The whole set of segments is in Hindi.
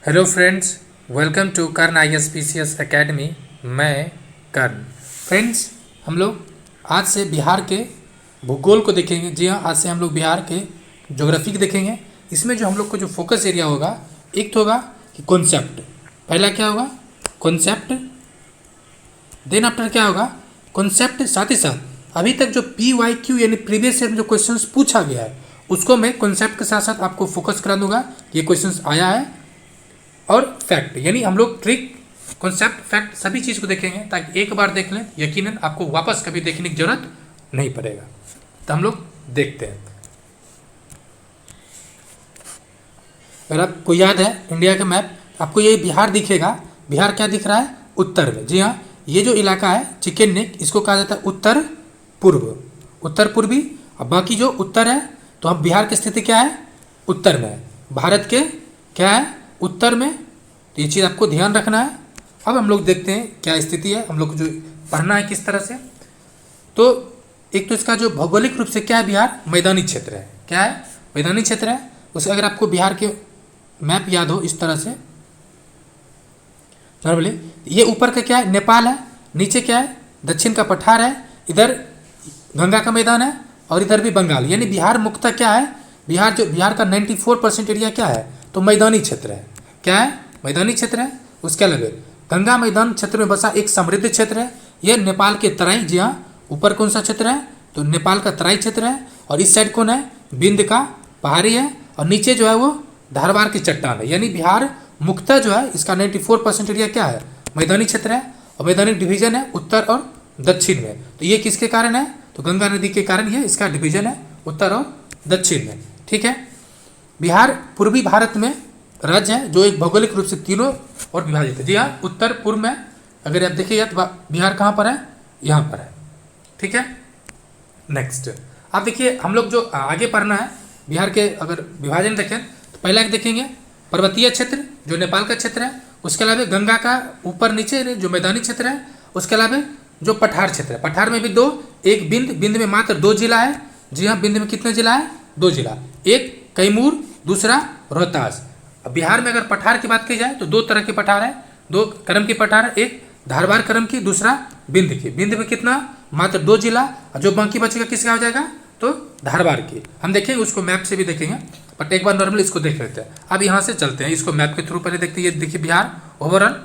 Hello friends, welcome to Karn ISPCS academy. मैं कर्ण। फ्रेंड्स, हम लोग आज से बिहार के भूगोल को देखेंगे। जी हाँ, आज से हम लोग बिहार के ज्योग्राफी को देखेंगे। इसमें जो हम लोग को जो फोकस एरिया होगा, एक तो होगा कि कॉन्सेप्ट। पहला क्या होगा? कॉन्सेप्ट। देन आफ्टर क्या होगा? कॉन्सेप्ट। साथ ही साथ अभी तक जो PYQ यानी प्रीवियस ईयर में जो क्वेश्चंस पूछा गया है उसको मैं कॉन्सेप्ट के साथ साथ आपको फोकस करा दूंगा। ये क्वेश्चंस आया है। और फैक्ट यानी हम लोग ट्रिक, कॉन्सेप्ट, फैक्ट सभी चीज़ को देखेंगे ताकि एक बार देख लें, यकीनन आपको वापस कभी देखने की जरूरत नहीं पड़ेगा। तो हम लोग देखते हैं। अगर आपको याद है इंडिया का मैप, आपको ये बिहार दिखेगा। बिहार क्या दिख रहा है? उत्तर में। जी हाँ, ये जो इलाका है चिकन नेक, इसको कहा जाता है उत्तर पूर्व, उत्तर पूर्वी। अब बाकी जो उत्तर है, तो हम बिहार की स्थिति क्या है? उत्तर में है। भारत के क्या है? उत्तर में। तो ये चीज़ आपको ध्यान रखना है। अब हम लोग देखते हैं क्या स्थिति है, हम लोग को जो पढ़ना है किस तरह से। तो एक तो इसका जो भौगोलिक रूप से क्या है, बिहार मैदानी क्षेत्र है। क्या है? मैदानी क्षेत्र है। उसे अगर आपको बिहार के मैप याद हो इस तरह से, चलो बोलिए, ये ऊपर का क्या है? नेपाल है। नीचे क्या है? दक्षिण का पठार है। इधर गंगा का मैदान है और इधर भी बंगाल। यानी बिहार मुख्यतः क्या है? बिहार का 94% एरिया क्या है? तो मैदानी क्षेत्र है। क्या है? मैदानी क्षेत्र है। उसके अलावा गंगा मैदान क्षेत्र में बसा एक समृद्ध क्षेत्र है। यह नेपाल के तराई, जी हाँ, ऊपर कौन सा क्षेत्र है? तो नेपाल का तराई क्षेत्र है। और इस साइड कौन है? विंध्य का पहाड़ी है। और नीचे जो है वो धारवाड़ की चट्टान है। यानी बिहार मुख्यतः जो है इसका 94% एरिया क्या है? मैदानी क्षेत्र है। और मैदानी डिवीजन है उत्तर और दक्षिण में। तो ये किसके कारण है? तो गंगा नदी के कारण ये इसका डिवीजन है उत्तर और दक्षिण में। ठीक है। बिहार पूर्वी भारत में राज्य है जो एक भौगोलिक रूप से तीनों और विभाजित है। जी हाँ, उत्तर पूर्व में अगर आप देखिएगा तो बिहार कहाँ पर है? यहाँ पर है। ठीक है। नेक्स्ट आप देखिए, हम लोग जो आगे पढ़ना है बिहार के अगर विभाजन देखें तो पहला एक देखेंगे पर्वतीय क्षेत्र जो नेपाल का क्षेत्र है। उसके अलावा गंगा का ऊपर नीचे जो मैदानी क्षेत्र है। उसके अलावा जो पठार क्षेत्र है, पठार में भी दो, एक बिंद में मात्र 2 जिला है। जी हाँ, बिंद में कितने जिला है? 2 जिला। एक कैमूर, दूसरा रोहतास। अब बिहार में अगर पठार की बात की जाए तो 2 तरह के पठार है, 2 क्रम की पठार है। एक धारवाड़ क्रम की, दूसरा बिंद की। बिंद में कितना? मात्र 2 जिला। और जो बाकी बचेगा किसका हो जाएगा? तो धारवाड़ की। हम देखेंगे उसको मैप से भी देखेंगे, बट एक बार नॉर्मल इसको देख लेते हैं। अब यहाँ से चलते हैं, इसको मैप के थ्रू पहले देखते हैं। ये देखिए बिहार ओवरऑल,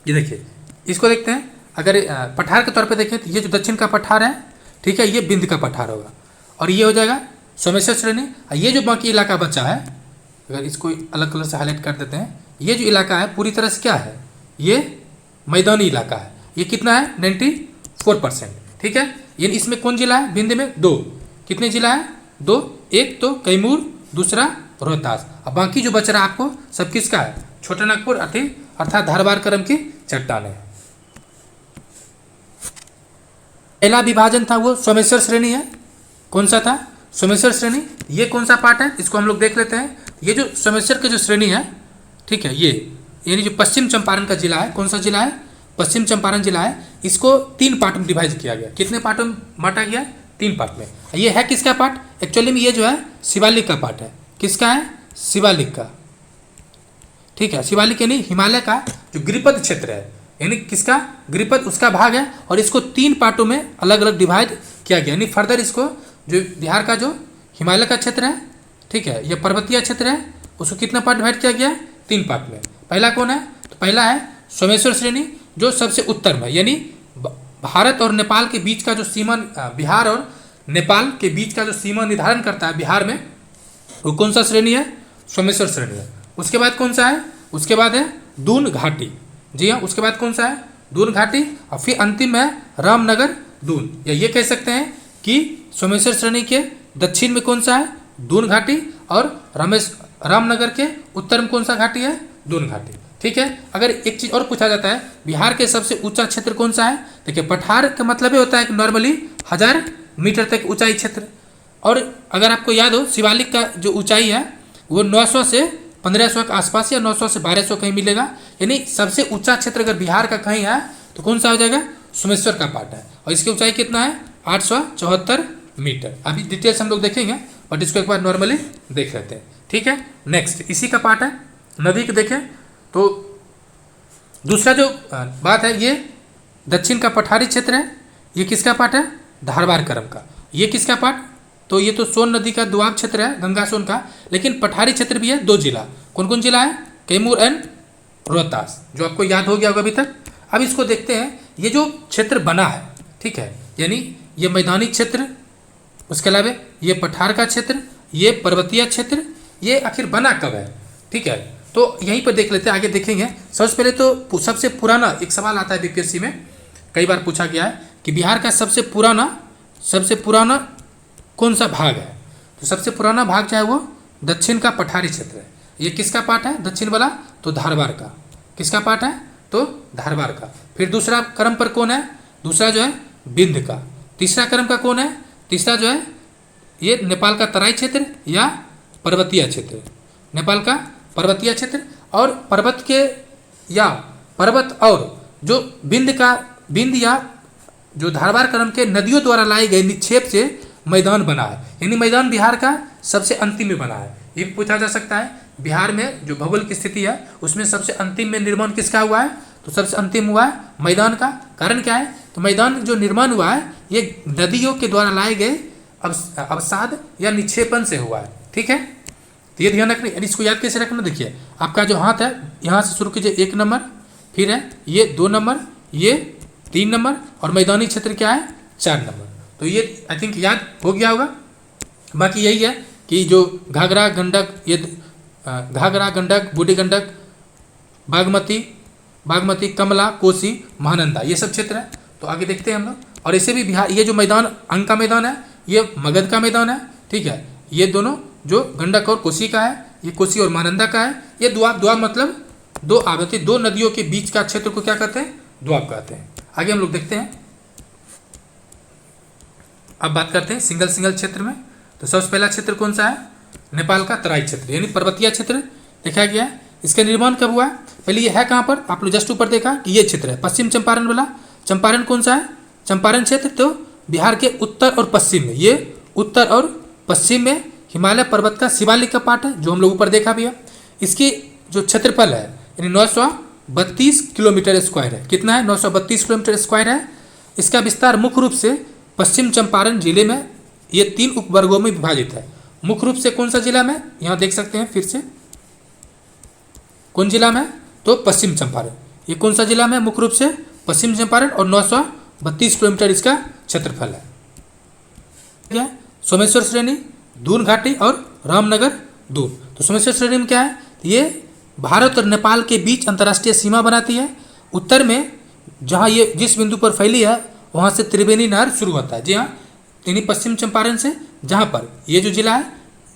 ये देखिए इसको देखते हैं। अगर पठार के तौर पे देखें तो ये जो दक्षिण का पठार है, ठीक है, ये बिंद का पठार होगा। और ये हो जाएगा सोमेश्वर श्रेणी। ये जो बाकी इलाका बचा है, अगर इसको अलग कलर से हाईलाइट कर देते हैं, ये जो इलाका है पूरी तरह से क्या है? ये मैदानी इलाका है। ये कितना है? 94%। ठीक है। ये इसमें कौन जिला है? बिंद में 2। कितने जिला है? 2। एक तो कैमूर, दूसरा रोहतास। अब बाकी जो बच रहा है आपको सब किसका है? छोटा नागपुर अर्थात धारवाड़ क्रम की चट्टान है। पहला विभाजन था वो सोमेश्वर श्रेणी है। कौन सा था? सोमेश्वर श्रेणी। ये कौन सा पार्ट है इसको हम लोग देख लेते हैं। ये जो सोमेश्वर की जो श्रेणी है, ठीक है, ये यानी जो पश्चिम चंपारण का जिला है, कौन सा जिला है? पश्चिम चंपारण जिला है। इसको 3 पार्ट में डिवाइड किया गया। कितने पार्टों में बांटा गया? 3 पार्ट में। ये है किसका पार्ट? एक्चुअली में ये जो है शिवालिक का पार्ट है। किसका है? शिवालिक का। ठीक है, शिवालिक यानी हिमालय का जो गिरिपद क्षेत्र है, यानी किसका? गिरिपद, उसका भाग है। और इसको 3 पार्टों में अलग अलग डिवाइड किया गया। यानी फर्दर इसको जो बिहार का जो हिमालय का क्षेत्र है, ठीक है, यह पर्वतीय क्षेत्र है, उसको कितना पार्ट डिवाइड किया गया? 3 पार्ट में। पहला कौन है? तो पहला है सोमेश्वर श्रेणी जो सबसे उत्तर में, यानी भारत और नेपाल के बीच का जो सीमा, बिहार और नेपाल के बीच का जो सीमा निर्धारण करता है बिहार में, वो कौन सा श्रेणी है? सोमेश्वर श्रेणी है। उसके बाद कौन सा है? उसके बाद है दून घाटी। जी हाँ, उसके बाद कौन सा है? दून घाटी। और फिर अंतिम है रामनगर दून। या ये कह सकते हैं कि सोमेश्वर श्रेणी के दक्षिण में कौन सा है? दून घाटी। और रामनगर के उत्तर में कौन सा घाटी है? दून घाटी। ठीक है। अगर एक चीज़ और पूछा जाता है, बिहार के सबसे ऊंचा क्षेत्र कौन सा है? देखिए, पठार का मतलब ही होता है कि नॉर्मली 1000 मीटर तक ऊंचाई क्षेत्र। और अगर आपको याद हो, शिवालिक का जो ऊंचाई है वो 900 से 1500 के आसपास या 900 से 1200 कहीं मिलेगा। यानी सबसे ऊंचा क्षेत्र अगर बिहार का कहीं है तो कौन सा हो जाएगा? सोमेश्वर का पार्ट है। और इसकी ऊंचाई कितना है? 874 मीटर। अभी डिटेल्स हम लोग देखेंगे, बट इसको एक बार नॉर्मली देख लेते हैं। ठीक है। नेक्स्ट इसी का पार्ट है, नदी के देखें तो दूसरा जो बात है, ये दक्षिण का पठारी क्षेत्र है। ये किसका पार्ट है? धारवाड़ करम का। ये किसका पार्ट? तो ये तो सोन नदी का दोआब क्षेत्र है, गंगा सोन का। लेकिन पठारी क्षेत्र भी है, 2 जिला। कौन कौन जिला है? कैमूर एंड रोहतास, जो आपको याद हो गया होगा अभी तक। अब इसको देखते हैं, ये जो क्षेत्र बना है, ठीक है, यानी ये मैदानी क्षेत्र, उसके अलावा ये पठार का क्षेत्र, ये पर्वतीय क्षेत्र, ये आखिर बना कब है? ठीक है, तो यहीं पर देख लेते हैं, आगे देखेंगे। सबसे पहले तो सबसे पुराना एक सवाल आता है बीपीएससी में, कई बार पूछा गया है कि बिहार का सबसे पुराना कौन सा भाग है? तो सबसे पुराना भाग जो है वो दक्षिण का पठारी क्षेत्र है। ये किसका पार्ट है दक्षिण वाला? तो धारवाड़ का। किसका पार्ट है? तो धारवाड़ का। फिर दूसरा क्रम पर कौन है? दूसरा जो है विंध्य का। तीसरा क्रम का कौन है? तीसरा जो है ये नेपाल का तराई क्षेत्र या पर्वतीय क्षेत्र, नेपाल का पर्वतीय क्षेत्र। और पर्वत और जो विंध्य या जो धारवाड़ क्रम के नदियों द्वारा लाए गए निक्षेप से मैदान बना है, यानी मैदान बिहार का सबसे अंतिम में बना है। ये भी पूछा जा सकता है, बिहार में जो भूगोल की स्थिति है उसमें सबसे अंतिम में निर्माण किसका हुआ है? तो सबसे अंतिम हुआ है मैदान का। कारण क्या है? तो मैदान जो निर्माण हुआ है ये नदियों के द्वारा लाए गए अवसाद या निक्षेपण से हुआ है। ठीक है, तो ये ध्यान रखना, इसको याद कैसे रखना? देखिए आपका जो हाथ है यहाँ से शुरू कीजिए 1 नंबर, फिर है ये 2 नंबर, ये 3 नंबर, और मैदानी क्षेत्र क्या है? 4 नंबर। तो ये आई थिंक याद हो गया होगा। बाकी यही है कि जो घाघरा गंडक, बूढ़ी गंडक, बागमती, कमला, कोसी, महानंदा, ये सब क्षेत्र है। तो आगे देखते हैं हम लोग। और ऐसे भी बिहार, ये जो मैदान अंग का मैदान है ये मगध का मैदान है। ठीक है, ये दोनों जो गंडक और कोसी का है, ये कोसी और महानंदा का है। ये दुआब मतलब 2 नदियों के बीच का क्षेत्र को क्या कहते हैं? दुआब कहते हैं। आगे हम लोग देखते हैं। अब बात करते हैं सिंगल क्षेत्र में। तो सबसे पहला क्षेत्र कौन सा है? नेपाल का तराई क्षेत्र, यानी पर्वतीय क्षेत्र देखा गया है। इसका निर्माण कब हुआ है? पहले ये है कहाँ पर? आप लोग जस्ट ऊपर देखा कि ये क्षेत्र है पश्चिम चंपारण वाला। चंपारण कौन सा है? चंपारण क्षेत्र तो बिहार के उत्तर और पश्चिम में, ये उत्तर और पश्चिम में हिमालय पर्वत का शिवालिक का पार्ट है, जो हम लोग ऊपर देखा भी है। इसकी जो क्षेत्रफल है यानी 932 किलोमीटर स्क्वायर है। कितना है? 932 किलोमीटर स्क्वायर है। इसका विस्तार मुख्य रूप से पश्चिम चंपारण जिले में ये 3 उपवर्गों में विभाजित है। मुख्य रूप से कौन सा जिला में? यहाँ देख सकते हैं फिर से, कौन जिला में? तो पश्चिम चंपारण। ये कौन सा जिला में? मुख्य रूप से पश्चिम चंपारण, और 932 किलोमीटर इसका क्षेत्रफल है। सोमेश्वर श्रेणी, दून घाटी और रामनगर दून। तो सोमेश्वर श्रेणी में क्या है? ये भारत और नेपाल के बीच अंतर्राष्ट्रीय सीमा बनाती है। उत्तर में जहाँ ये जिस बिंदु पर फैली है वहाँ से त्रिवेणी नहर शुरू होता है। जी हाँ, यानी पश्चिम चंपारण से जहाँ पर ये जो जिला है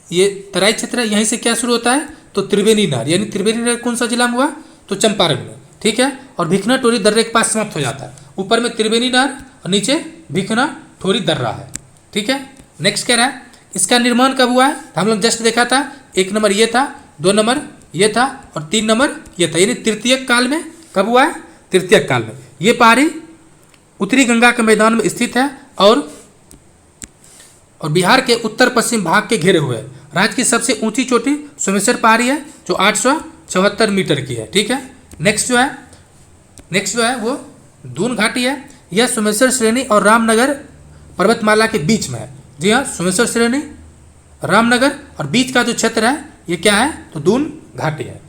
ये तराई क्षेत्र है, यहीं से क्या शुरू होता है? तो त्रिवेणी नहर, यानी त्रिवेणी नहर कौन सा जिला में हुआ? तो चंपारण में। ठीक है, और भिखना टोरी दर्रे के पास समाप्त हो जाता है। ऊपर में त्रिवेणी नहर और नीचे भिखना टोरी दर्रा है। ठीक है, नेक्स्ट क्या रहा है? इसका निर्माण कब हुआ है? हम लोग जस्ट देखा था, 1 नंबर ये था, 2 नंबर ये था और 3 नंबर ये था, यानी तृतीयक काल में। कब हुआ है? तृतीयक काल में। ये पहाड़ी उत्तरी गंगा के मैदान में स्थित है और बिहार के उत्तर पश्चिम भाग के घेरे हुए है। राज्य की सबसे ऊंची चोटी सोमेश्वर पहाड़ी है जो 874 मीटर की है। ठीक है, नेक्स्ट जो है वो दून घाटी है। यह सोमेश्वर श्रेणी और रामनगर पर्वतमाला के बीच में है। जी हाँ, सोमेश्वर श्रेणी, रामनगर और बीच का जो क्षेत्र है ये क्या है? तो दून घाटी है।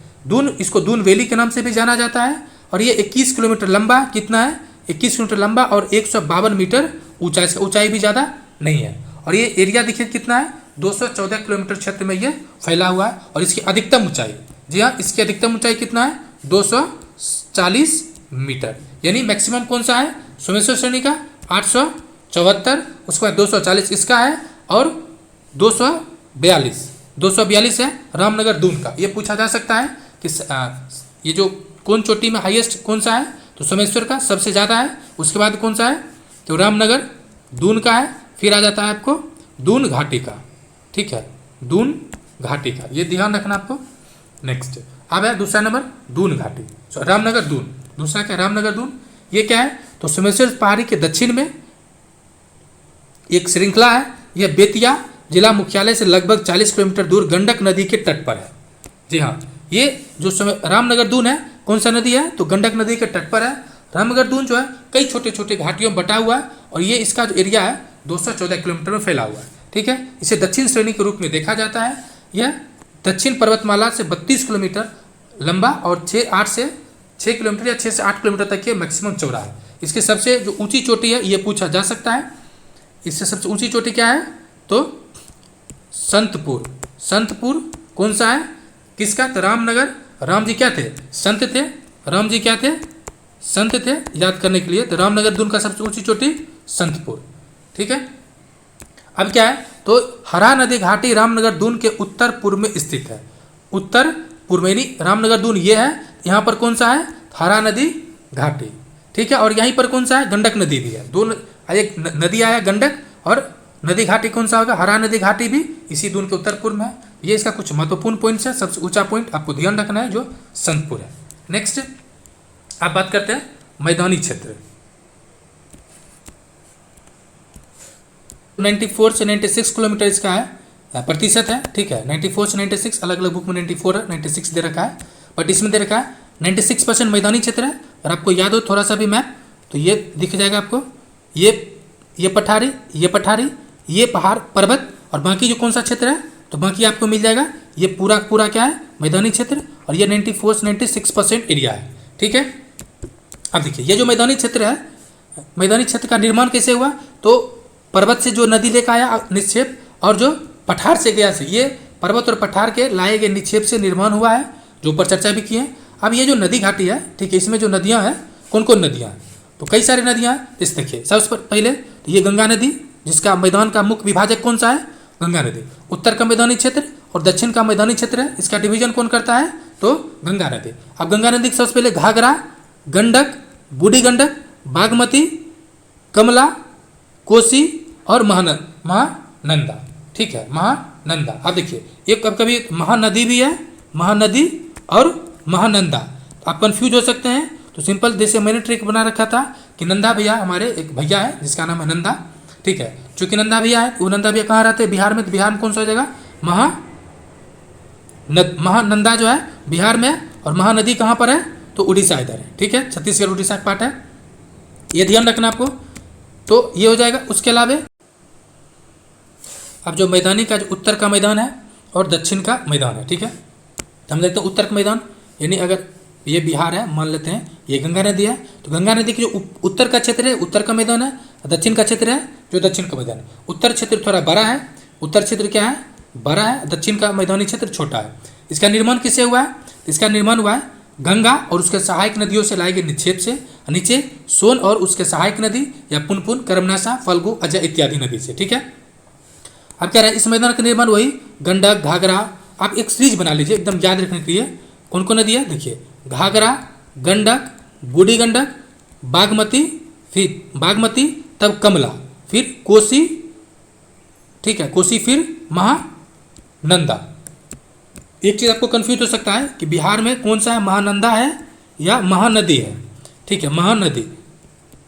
इसको दून वैली के नाम से भी जाना जाता है। और ये 21 किलोमीटर लंबा, कितना है? 21 किलोमीटर लंबा और 152 मीटर ऊंचा। इसका ऊंचाई भी ज़्यादा नहीं है। और ये एरिया देखिए कितना है? 214 किलोमीटर क्षेत्र में ये फैला हुआ है। और इसकी अधिकतम ऊंचाई, जी हाँ, इसकी अधिकतम ऊंचाई कितना है? 240 मीटर। यानी मैक्सिमम कौन सा है? सोमेश्वर श्रेणी का 874, उसके बाद 240 इसका है और 242 है रामनगर दून का। ये पूछा जा सकता है कि ये जो कौन चोटी में हाईएस्ट कौन सा है? तो सोमेश्वर का सबसे ज़्यादा है। उसके बाद कौन सा है? तो रामनगर दून का है। फिर आ जाता है आपको दून घाटी का। ठीक है, दून घाटी का, ये ध्यान रखना आपको। नेक्स्ट अब है दूसरा नंबर दून घाटी, रामनगर दून। दूसरा क्या? रामनगर दून। ये क्या है? तो सोमेश्वर पहाड़ी के दक्षिण में एक श्रृंखला है। यह बेतिया जिला मुख्यालय से लगभग 40 किलोमीटर दूर गंडक नदी के तट पर है। जी हाँ, ये जो रामनगर दून है कौन सा नदी है, तो गंडक नदी के तट पर है। रामनगर दून जो है कई छोटे छोटे घाटियों में बटा हुआ है और ये इसका जो एरिया है 214 किलोमीटर में फैला हुआ है। ठीक है, इसे दक्षिण श्रेणी के रूप में देखा जाता है। यह दक्षिण पर्वतमाला से 32 किलोमीटर लंबा और 6 किलोमीटर या 6 से 8 किलोमीटर तक ये मैक्सिमम चौड़ा है। इसके सबसे जो ऊंची चोटी है ये पूछा जा सकता है, इससे सबसे ऊंची चोटी क्या है, तो संतपुर। संतपुर कौन सा है, किसका, तो रामनगर। राम जी क्या थे, संत थे। राम जी क्या थे, संत थे, याद करने के लिए। तो रामनगर दून का सबसे ऊंची चोटी संतपुर। ठीक है, अब क्या है, तो हरा नदी घाटी रामनगर दून के उत्तर पूर्व में स्थित है। उत्तर पूर्व यानी रामनगर दून ये है, यहाँ पर कौन सा है, हरा नदी घाटी। ठीक है, और यहीं पर कौन सा है, गंडक नदी भी है। दो एक नदी आया गंडक, और नदी घाटी कौन सा होगा, हरा नदी घाटी भी इसी दून के उत्तर पूर्व में है। ये इसका कुछ महत्वपूर्ण पॉइंट्स है। सबसे ऊंचा पॉइंट आपको ध्यान रखना है जो संतपुर है। नेक्स्ट आप बात करते हैं मैदानी क्षेत्र। 94 से 96 किलोमीटर इसका है प्रतिशत है। ठीक है, 94 से 96, अलग अलग बुक में 94 है, 96 दे रखा है, बट इसमें दे रखा है 96% मैदानी क्षेत्र है। और आपको याद हो थोड़ा सा भी मैप, तो ये दिख जाएगा आपको, ये पठारी, ये पहाड़ पर्वत, और बाकी जो कौन सा क्षेत्र है, तो बाकी आपको मिल जाएगा ये पूरा पूरा क्या है, मैदानी क्षेत्र। और ये 94 से 96% एरिया है। ठीक है, अब देखिए ये जो मैदानी क्षेत्र है, मैदानी क्षेत्र का निर्माण कैसे हुआ, तो पर्वत से जो नदी लेकर आया निक्षेप, और जो पठार से गया से, ये पर्वत और पठार के लाए गए निक्षेप से निर्माण हुआ है, जो ऊपर चर्चा भी की है। अब ये जो नदी घाटी है, ठीक है, इसमें जो नदियाँ हैं, कौन कौन नदियाँ हैं, तो कई सारी नदियाँ हैं। इस देखिए सबसे पहले तो ये गंगा नदी, जिसका मैदान का मुख्य विभाजक कौन सा है, गंगा नदी। उत्तर का मैदानी क्षेत्र और दक्षिण का मैदानी क्षेत्र है, इसका डिवीजन कौन करता है, तो गंगा नदी। अब गंगा नदी सबसे पहले घाघरा, गंडक, बूढ़ी गंडक, बागमती, कमला, कोसी और महानंदा। ठीक है, महानंदा। अब देखिए एक कभी महानदी भी है, महानदी और महानंदा। आप कंफ्यूज हो सकते हैं, तो सिंपल जैसे मैंने ट्रिक बना रखा था कि नंदा भैया हमारे एक भैया है जिसका नाम है नंदा। ठीक है, चूंकि नंदा भैया है, वो नंदा भैया कहाँ रहते हैं, बिहार में। तो बिहार में कौन सा हो जाएगा, महानंदा जो है बिहार में, और महानदी कहाँ पर है, तो उड़ीसा इधर है। ठीक है, छत्तीसगढ़ उड़ीसा का पार्ट है, ये ध्यान रखना आपको। तो ये हो जाएगा। उसके अलावा अब जो मैदानी का जो उत्तर का मैदान है और दक्षिण का मैदान है, ठीक है, तो हम देखते हैं उत्तर का मैदान, यानी अगर ये बिहार है, मान लेते हैं ये गंगा नदी है, तो गंगा नदी की जो उत्तर का क्षेत्र है, उत्तर का मैदान है, दक्षिण का क्षेत्र है जो दक्षिण का मैदान है। उत्तर क्षेत्र थोड़ा बड़ा है, उत्तर क्षेत्र क्या है, बड़ा है, दक्षिण का मैदानी क्षेत्र छोटा है। इसका निर्माण किससे हुआ है, इसका निर्माण हुआ है गंगा और उसके सहायक नदियों से लाए गए निक्षेप से, नीचे सोन और उसके सहायक नदी या पुनपुन, करमनासा, फल्गु, अजय इत्यादि नदी से। ठीक है, अब क्या रहा है, इस मैदान का निर्माण वही गंडक, घाघरा। आप एक सीरीज बना लीजिए एकदम याद रखने के लिए, कौन कौन नदी है, देखिए घाघरा, गंडक, बूढ़ी गंडक, बागमती, फिर बागमती, तब कमला, फिर कोसी। ठीक है, कोसी, फिर महानंदा। एक चीज़ आपको कंफ्यूज हो सकता है कि बिहार में कौन सा है, महानंदा है या महानदी है। ठीक है, महानदी,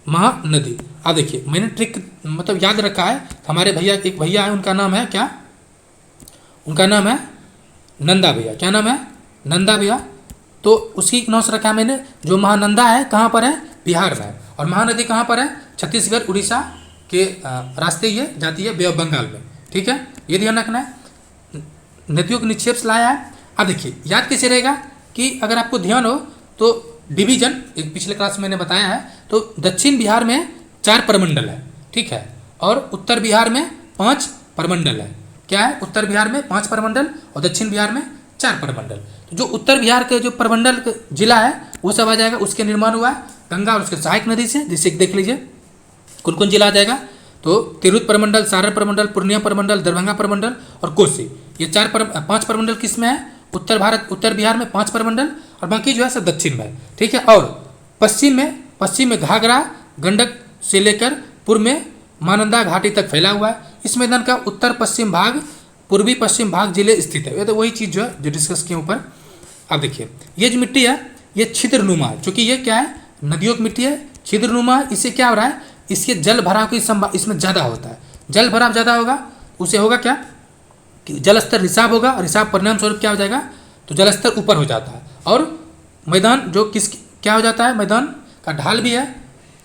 महानदी। आप देखिए मैंने ट्रिक मतलब याद रखा है, हमारे भैया एक भैया है, उनका नाम है क्या, उनका नाम है नंदा भैया। क्या नाम है, नंदा भैया। तो उसकी नौस रखा मैंने, जो महानंदा है कहाँ पर है, बिहार में है, और महानदी कहाँ पर है, छत्तीसगढ़ उड़ीसा के रास्ते ये जाती है बे ऑफ बंगाल में। ठीक है, ये ध्यान रखना है, नदियों के निक्षेप से लाया है। अब देखिए याद कैसे रहेगा कि अगर आपको ध्यान हो तो डिवीजन एक पिछले क्लास में मैंने बताया है, तो दक्षिण बिहार में 4 प्रमंडल है। ठीक है, और उत्तर बिहार में 5 प्रमंडल है। क्या है, उत्तर बिहार में 5 प्रमंडल और दक्षिण बिहार में 4 प्रमंडल। तो जो उत्तर बिहार के जो प्रमंडल जिला है वो सब आ जाएगा, उसके निर्माण हुआ है गंगा और उसके सहायक नदी से, जिससे देख लीजिए कौन कौन जिला आ जाएगा, तो तिरहुत प्रमंडल, सारण प्रमंडल, पूर्णिया प्रमंडल, दरभंगा प्रमंडल और कोसी। ये 5 प्रमंडल किस में है, उत्तर बिहार में 5 प्रमंडल, और बाकी जो है सब दक्षिण में है। ठीक है, और पश्चिम में घाघरा, गंडक से लेकर पूर्व में महानंदा घाटी तक फैला हुआ है। इस मैदान का उत्तर पश्चिम भाग, पूर्वी पश्चिम भाग जिले स्थित है। ये तो वही चीज़ जो है जो डिस्कस किए ऊपर। अब देखिए ये जो मिट्टी है ये छिद्रनुमा है, चूँकि ये क्या है, नदियों की मिट्टी है, छिद्रनुमा। इससे क्या हो रहा है, इसके जल भराव की इसमें ज़्यादा होता है। जल भराव ज़्यादा होगा, उसे होगा क्या कि जल स्तर रिसाव होगा, और रिसाव परिणाम स्वरूप क्या हो जाएगा, तो जलस्तर ऊपर हो जाता है। और मैदान जो किस क्या हो जाता है, मैदान का ढाल भी है।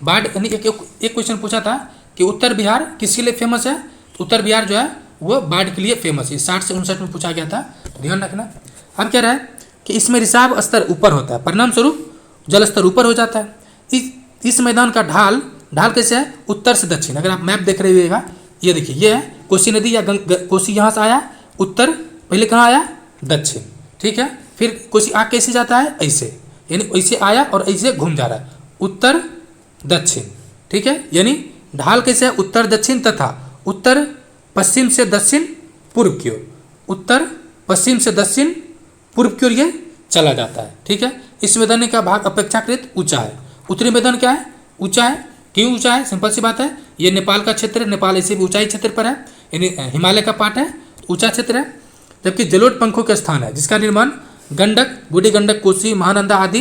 बाढ़ यानी एक क्वेश्चन पूछा था कि उत्तर बिहार किसके लिए फेमस है, तो उत्तर बिहार जो है वो बाढ़ के लिए फेमस है। 60 से 59 में पूछा गया था, ध्यान रखना। अब क्या रहा है कि इसमें रिसाव स्तर ऊपर होता है, परिणाम स्वरूप जल स्तर ऊपर हो जाता है। इस मैदान का ढाल कैसे है, उत्तर से दक्षिण। अगर आप मैप देख रहे होइएगा, ये देखिए ये है कोसी नदी या कोसी यहाँ से आया उत्तर, पहले कहाँ आया, दक्षिण, ठीक है। फिर कोसी आग कैसे जाता है, ऐसे, यानी ऐसे आया और ऐसे घूम जा रहा है, उत्तर दक्षिण, ठीक है। यानी ढाल कैसे है, उत्तर दक्षिण तथा उत्तर पश्चिम से दक्षिण पूर्व की ओर, उत्तर पश्चिम से दक्षिण पूर्व की ओर ये चला जाता है, ठीक है। इस मैदान का भाग अपेक्षाकृत ऊंचा है। उत्तरी मैदान क्या है, ऊंचा है। क्यों ऊंचा है, सिंपल सी बात है, ये नेपाल का क्षेत्र है, नेपाल ऐसे भी ऊंचाई क्षेत्र पर है, यानी हिमालय का पार्ट है, तो ऊंचा क्षेत्र है। जबकि जलोढ़ पंखों के स्थान है जिसका निर्माण गंडक, बूढ़ी गंडक, कोसी, महानंदा आदि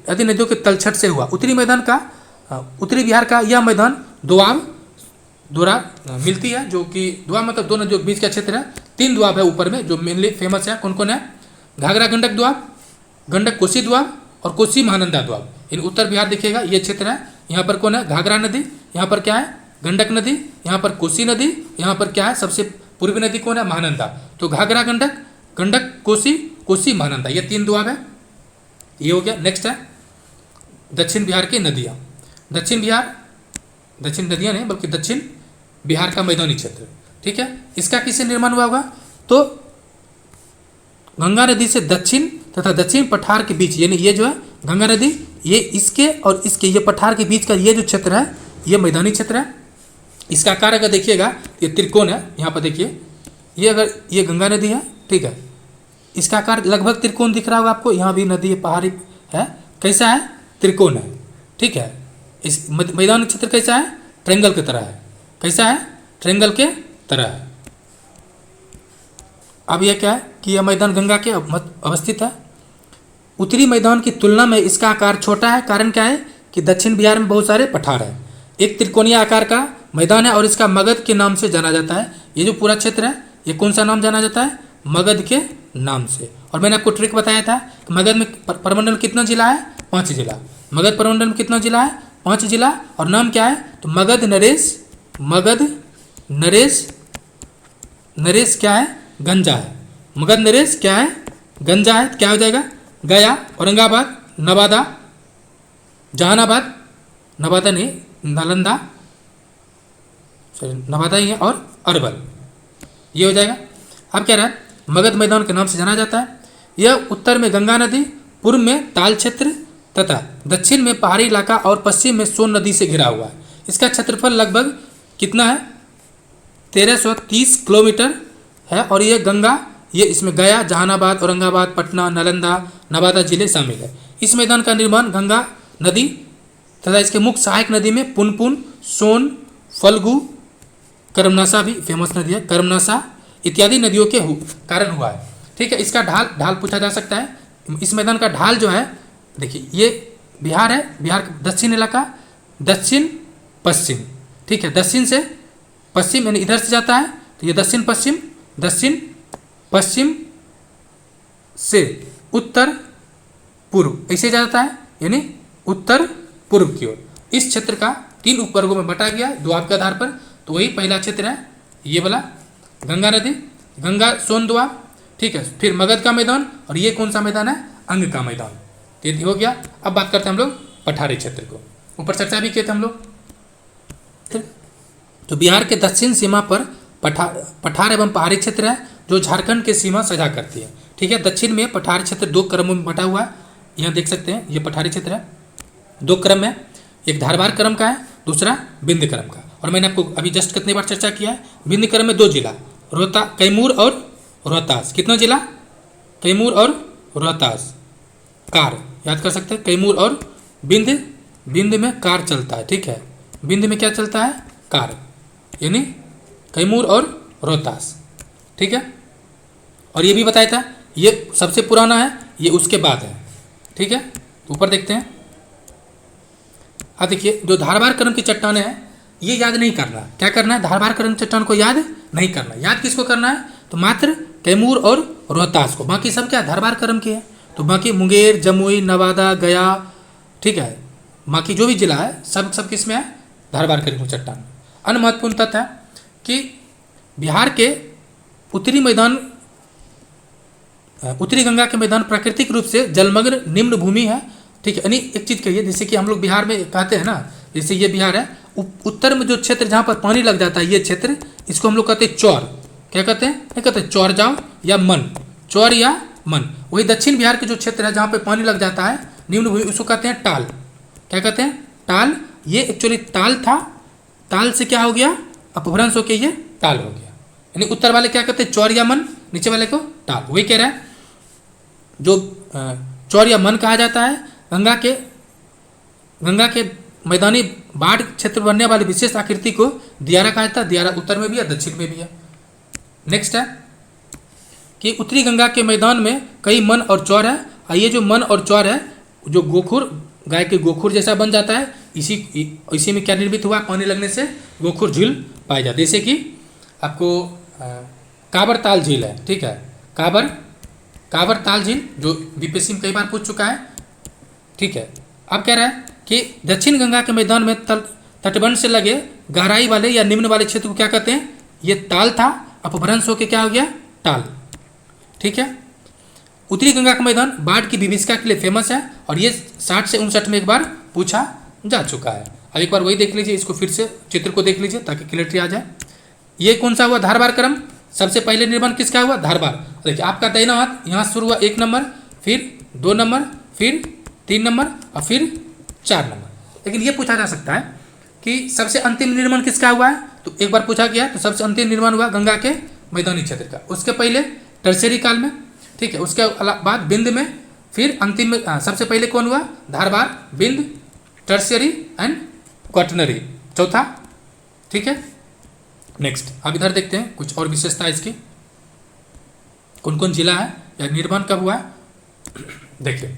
नदियों के तलछट से हुआ। उत्तरी मैदान का, उत्तरी बिहार का यह मैदान दोआब द्वारा मिलती है, जो कि दोआब मतलब दो नदियों के बीच का क्षेत्र है। 3 दोआब है ऊपर में जो मेनली फेमस है, कौन कौन है, घाघरा गंडक दोआब, गंडक कोसी दोआब और कोसी महानंदा दोआब। इन उत्तर बिहार देखिएगा ये क्षेत्र है, यहाँ पर कौन है, घाघरा नदी, यहाँ पर क्या है, गंडक नदी, यहाँ पर कोसी नदी, यहाँ पर क्या है, सबसे पूर्वी नदी कौन है, महानंदा। तो घाघरा गंडक, गंडक कोसी, कोसी महानंदा, ये 3 दोआब है, ये हो गया। नेक्स्ट है दक्षिण बिहार की नदियाँ। दक्षिण नदियाँ नहीं बल्कि दक्षिण बिहार का मैदानी क्षेत्र, ठीक है। इसका किससे निर्माण हुआ होगा, तो गंगा नदी से दक्षिण तथा दक्षिण पठार के बीच, यानी ये जो है गंगा नदी, ये इसके और इसके ये पठार के बीच का ये जो क्षेत्र है ये मैदानी क्षेत्र है। इसका आकार अगर देखिएगा ये त्रिकोण है, यहाँ पर देखिए ये, अगर ये गंगा नदी है, ठीक है, इसका आकार लगभग त्रिकोण दिख रहा होगा आपको। यहाँ भी नदी पहाड़ी है, कैसा है, त्रिकोण है, ठीक है। इस मैदानी क्षेत्र कैसा है, ट्रायंगल की तरह है, कैसा है, ट्रायंगल के तरह है। अब यह क्या है कि यह मैदान गंगा के अवस्थित है। उत्तरी मैदान की तुलना में इसका आकार छोटा है, कारण क्या है कि दक्षिण बिहार में बहुत सारे पठार हैं। एक त्रिकोणीय आकार का मैदान है और इसका मगध के नाम से जाना जाता है। ये जो पूरा क्षेत्र है ये कौन सा नाम जाना जाता है, मगध के नाम से। और मैंने आपको ट्रिक बताया था कि मगध में प्रमंडल कितना जिला है, 5 जिला। मगध प्रमंडल में कितना जिला है, 5 जिला। और नाम क्या है, तो मगध नरेश क्या है, गंजा है। मगध नरेश क्या है, गंजा है, क्या हो जाएगा, गया, औरंगाबाद, नवादा, जहानाबाद, नवादा नहीं, नालंदा, नवादा ही है, और अरवल, ये हो जाएगा। अब क्या रहा है, मगध मैदान के नाम से जाना जाता है। यह उत्तर में गंगा नदी, पूर्व में ताल क्षेत्र तथा दक्षिण में पहाड़ी इलाका और पश्चिम में सोन नदी से घिरा हुआ है। इसका क्षेत्रफल लगभग कितना है, 1330 किलोमीटर है। और ये गंगा, ये इसमें गया, जहानाबाद, औरंगाबाद, पटना, नालंदा, नवादा जिले शामिल है। इस मैदान का निर्माण गंगा नदी तथा इसके मुख्य सहायक नदी में पुनपुन, सोन, फल्गु, कर्मनासा भी फेमस नदी है, कर्मनासा इत्यादि नदियों के कारण हुआ है, ठीक है। इसका ढाल पूछा जा सकता है। इस मैदान का ढाल जो है, देखिए ये बिहार है, बिहार का दक्षिण इलाका, दक्षिण पश्चिम, ठीक है, दक्षिण से पश्चिम यानी इधर से जाता है, तो ये दक्षिण पश्चिम से उत्तर पूर्व ऐसे जाता है, यानी उत्तर पूर्व की ओर। इस क्षेत्र का 3 उपवर्गों में बटा गया दोआब के आधार पर। तो वही पहला क्षेत्र है ये वाला, गंगा नदी, गंगा सोन दोआब, ठीक है। फिर मगध का मैदान, और ये कौन सा मैदान है, अंग का मैदान, ये हो गया। अब बात करते हैं हम लोग पठारी क्षेत्र को, ऊपर चर्चा भी किए थे हम लोग। तो बिहार के दक्षिण सीमा पर पठार एवं पहाड़ी क्षेत्र है जो झारखंड की सीमा सजा करती है, ठीक है। दक्षिण में पठारी क्षेत्र 2 क्रमों में बटा हुआ है, यहाँ देख सकते हैं, ये पठारी क्षेत्र है 2 क्रम में, एक धारवाड़ क्रम का है, दूसरा बिंद क्रम का। और मैंने आपको अभी जस्ट कितनी बार चर्चा किया है, बिंद क्रम में 2 जिला, कैमूर और रोहतास। कितना जिला, कैमूर और रोहतास। कार याद कर सकते हैं, कैमूर और बिंद में कार चलता है, ठीक है। बिंद में क्या चलता है, कार, यानी कैमूर और रोहतास, ठीक है। और ये भी बताया था ये सबसे पुराना है, ये उसके बाद है, ठीक है। तो ऊपर देखते हैं, अब देखिए जो धारवाड़ क्रम की चट्टानें हैं ये याद नहीं करना, क्या करना है, धारवाड़ क्रम चट्टान को याद नहीं करना। याद किसको करना है, तो मात्र कैमूर और रोहतास को, बाकी सब क्या धारवाड़ क्रम के हैं। तो बाकी मुंगेर, जमुई, नवादा, गया, ठीक है, बाकी जो भी जिला है सब किस में है, धारवाड़ क्रम की चट्टान। अन्य महत्वपूर्ण तथ्य है कि बिहार के उत्तरी मैदान, उत्तरी गंगा के मैदान प्राकृतिक रूप से जलमग्न निम्न भूमि है, ठीक है। यानी एक चीज़ कहिए, जैसे कि हम लोग बिहार में कहते हैं ना, जैसे ये बिहार है, उत्तर में जो क्षेत्र जहाँ पर पानी लग जाता है, ये क्षेत्र, इसको हम लोग कहते हैं चौर। क्या कहते हैं? नहीं कहते चौर जाओ या मन, चौर या मन। वही दक्षिण बिहार के जो क्षेत्र है जहाँ पे पानी लग जाता है निम्न भूमि, उसको कहते हैं टाल। क्या कहते हैं? टाल। ये एक्चुअली ताल था, ताल से क्या हो गया, अपभ्रंश होकर ये टाल हो गया। यानी उत्तर वाले क्या कहते हैं, चौर या मन, नीचे वाले को टाल। वही कह रहा है, जो चौर या मन कहा जाता है गंगा के मैदानी बाढ़ क्षेत्र बनने वाली विशेष आकृति को दियारा कहा जाता है। दियारा उत्तर में भी है, दक्षिण में भी है। नेक्स्ट है कि उत्तरी गंगा के मैदान में कई मन और चौर है, और ये जो मन और चौर है, जो गोखुर, गाय के गोखुर जैसा बन जाता है, इसी में क्या निर्मित हुआ, पानी लगने से गोखुर झील पाई जाती है। जैसे कि आपको काबर ताल झील है, ठीक है, काबर ताल झील जो बीपीएससी में कई बार पूछ चुका है, ठीक है। अब कह रहा है कि दक्षिण गंगा के मैदान में तटबंध से लगे गहराई वाले या निम्न वाले क्षेत्र को क्या कहते हैं, ये ताल था, अपभ्रंश होकर क्या हो गया, टाल, ठीक है। उत्तरी गंगा का मैदान बाढ़ की विभीषिका के लिए फेमस है, और ये 60 से 59 में एक बार पूछा जा चुका है। अब एक बार वही देख लीजिए, इसको फिर से चित्र को देख लीजिए ताकि क्लियरिटी आ जाए। ये कौन सा हुआ, धारवाड़ क्रम। सबसे पहले निर्माण किसका हुआ, धारवाड़। देखिए आपका दाहिना हाथ यहाँ शुरू हुआ 1 नंबर, फिर 2 नंबर, फिर 3 नंबर और फिर 4 नंबर। लेकिन ये पूछा जा सकता है कि सबसे अंतिम निर्माण किसका हुआ है, तो एक बार पूछा गया, तो सबसे अंतिम निर्माण हुआ गंगा के मैदानी क्षेत्र का। उसके पहले टर्शियरी काल में, ठीक है, उसके बाद बिंद में, फिर अंतिम में सबसे पहले कौन हुआ, धारवाड़, बिंद, टर्शियरी एंड क्वाटनरी, चौथा, ठीक है। नेक्स्ट अब इधर देखते हैं कुछ और विशेषता इसकी, कौन कौन जिला है या निर्माण कब हुआ है। देखिए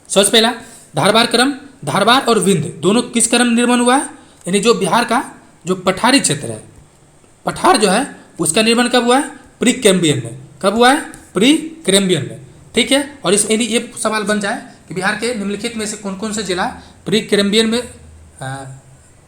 सबसे पहला धारवाड़ क्रम, धारवाड़ और विंध्य दोनों किस क्रम में निर्माण हुआ है, यानी जो बिहार का जो पठारी क्षेत्र है, पठार जो है उसका निर्माण कब हुआ है, प्री कैम्बियन में। कब हुआ है, प्री कैम्बियन में, ठीक है। और इस यानी ये सवाल बन जाए कि बिहार के निम्नलिखित में से कौन कौन से जिला प्री कैम्बियन में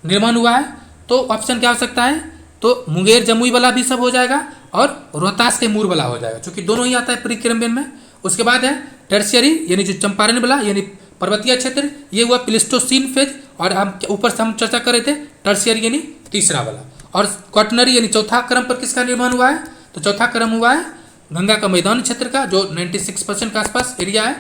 निर्माण हुआ है, तो ऑप्शन क्या हो सकता है, तो मुंगेर, जमुई वाला भी सब हो जाएगा, और रोहतास के मूर वाला हो जाएगा, क्योंकि दोनों ही आता है प्री कैम्बियन में। उसके बाद है टर्शियरी, यानी जो चंपारण वाला, यानी पर्वतीय क्षेत्र, ये हुआ प्लिस्टोसीन फेज, और हम ऊपर से हम चर्चा कर रहे थे टर्शियरी यानी तीसरा वाला। और क्वाटनरी यानी चौथा क्रम पर किसका निर्माण हुआ है, तो चौथा क्रम हुआ है गंगा का मैदानी क्षेत्र का, जो 96% के आसपास एरिया है,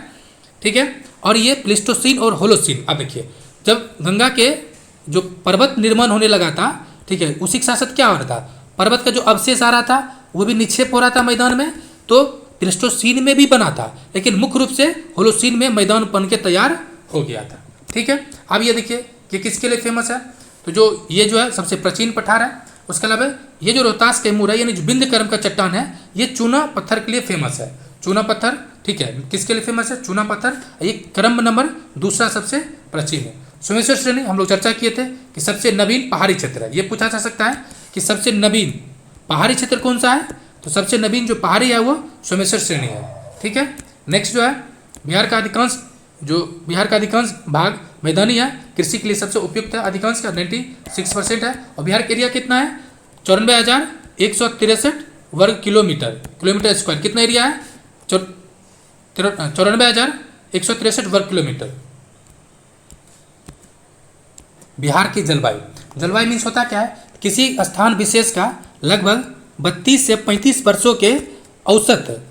ठीक है। और ये प्लिस्टोसीन और होलोसीन। अब देखिए जब गंगा के जो पर्वत निर्माण होने लगा था, ठीक है, उसी के साथ साथ क्या हो रहा था, पर्वत का जो अवशेष आ रहा था वो भी निक्षेप हो रहा था मैदान में, तो प्लिस्टोसीन में भी बना था, लेकिन मुख्य रूप से होलोसीन में मैदान बन के तैयार हो गया था, ठीक है। अब ये देखिए कि किसके लिए फेमस है, तो जो ये जो है सबसे प्राचीन पठार है। उसके अलावा ये जो रोहतास कैमूर है, यानी जो बिंद क्रम का चट्टान है, ये चूना पत्थर के लिए फेमस है। चूना पत्थर, ठीक है, किसके लिए फेमस है, चूना पत्थर। ये क्रम नंबर दूसरा सबसे प्राचीन है। सोमेश्वर श्रेणी हम लोग चर्चा किए थे कि सबसे नवीन पहाड़ी क्षेत्र है। ये पूछा जा सकता है कि सबसे नवीन पहाड़ी क्षेत्र कौन सा है, तो सबसे नवीन जो पहाड़ी है वो सोमेश्वर श्रेणी है, ठीक है। नेक्स्ट जो है बिहार का अधिकांश भाग मैदानी है, कृषि के लिए सबसे उपयुक्त है, अधिकांश का 96% है। और बिहार का एरिया कितना है, 94,163 वर्ग किलोमीटर स्क्वायर। कितना एरिया है, 94,163 वर्ग किलोमीटर। बिहार की जलवायु मीन्स होता क्या है, किसी स्थान विशेष का लगभग 32 से 35 वर्षों के औसत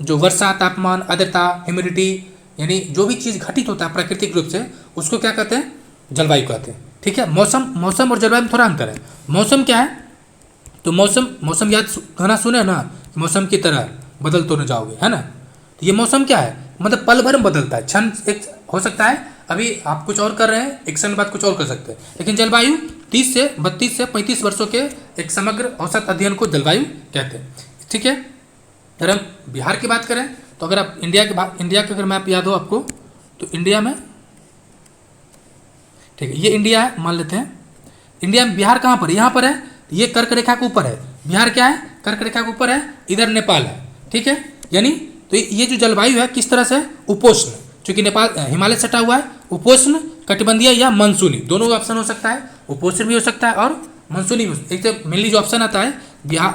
जो वर्षा, तापमान, आर्द्रता, ह्यूमिडिटी, यानी जो भी चीज़ घटित होता है प्राकृतिक रूप से, उसको क्या कहते हैं, जलवायु कहते हैं, ठीक है। मौसम और जलवायु में थोड़ा अंतर है। मौसम क्या है, तो मौसम याद गाना सुने ना, मौसम की तरह बदल तो न जाओगे, है ना। तो ये मौसम क्या है, मतलब पल भर में बदलता है, क्षण एक हो सकता है, अभी आप कुछ और कर रहे हैं, एक क्षण बाद कुछ और कर सकते हैं। लेकिन जलवायु 32 से 35 वर्षों के एक समग्र औसत अध्ययन को जलवायु कहते हैं, ठीक है। अगर हम बिहार की बात करें, तो अगर आप इंडिया के अगर मैप याद हो आपको, तो इंडिया में, ठीक है, ये इंडिया है मान लेते हैं। इंडिया में बिहार कहाँ पर, यहाँ पर है, ये कर्क रेखा के ऊपर है। बिहार क्या है, कर्क रेखा के ऊपर है, इधर नेपाल है, ठीक है। यानी तो ये जो जलवायु है किस तरह से, उपोष्ण, चूंकि नेपाल हिमालय सटा हुआ है, उपोष्ण, कटिबंधीय या मानसूनी, दोनों ऑप्शन हो सकता है, उपोष्ण भी हो सकता है और मानसूनी भी। एक तो मेनली जो ऑप्शन आता है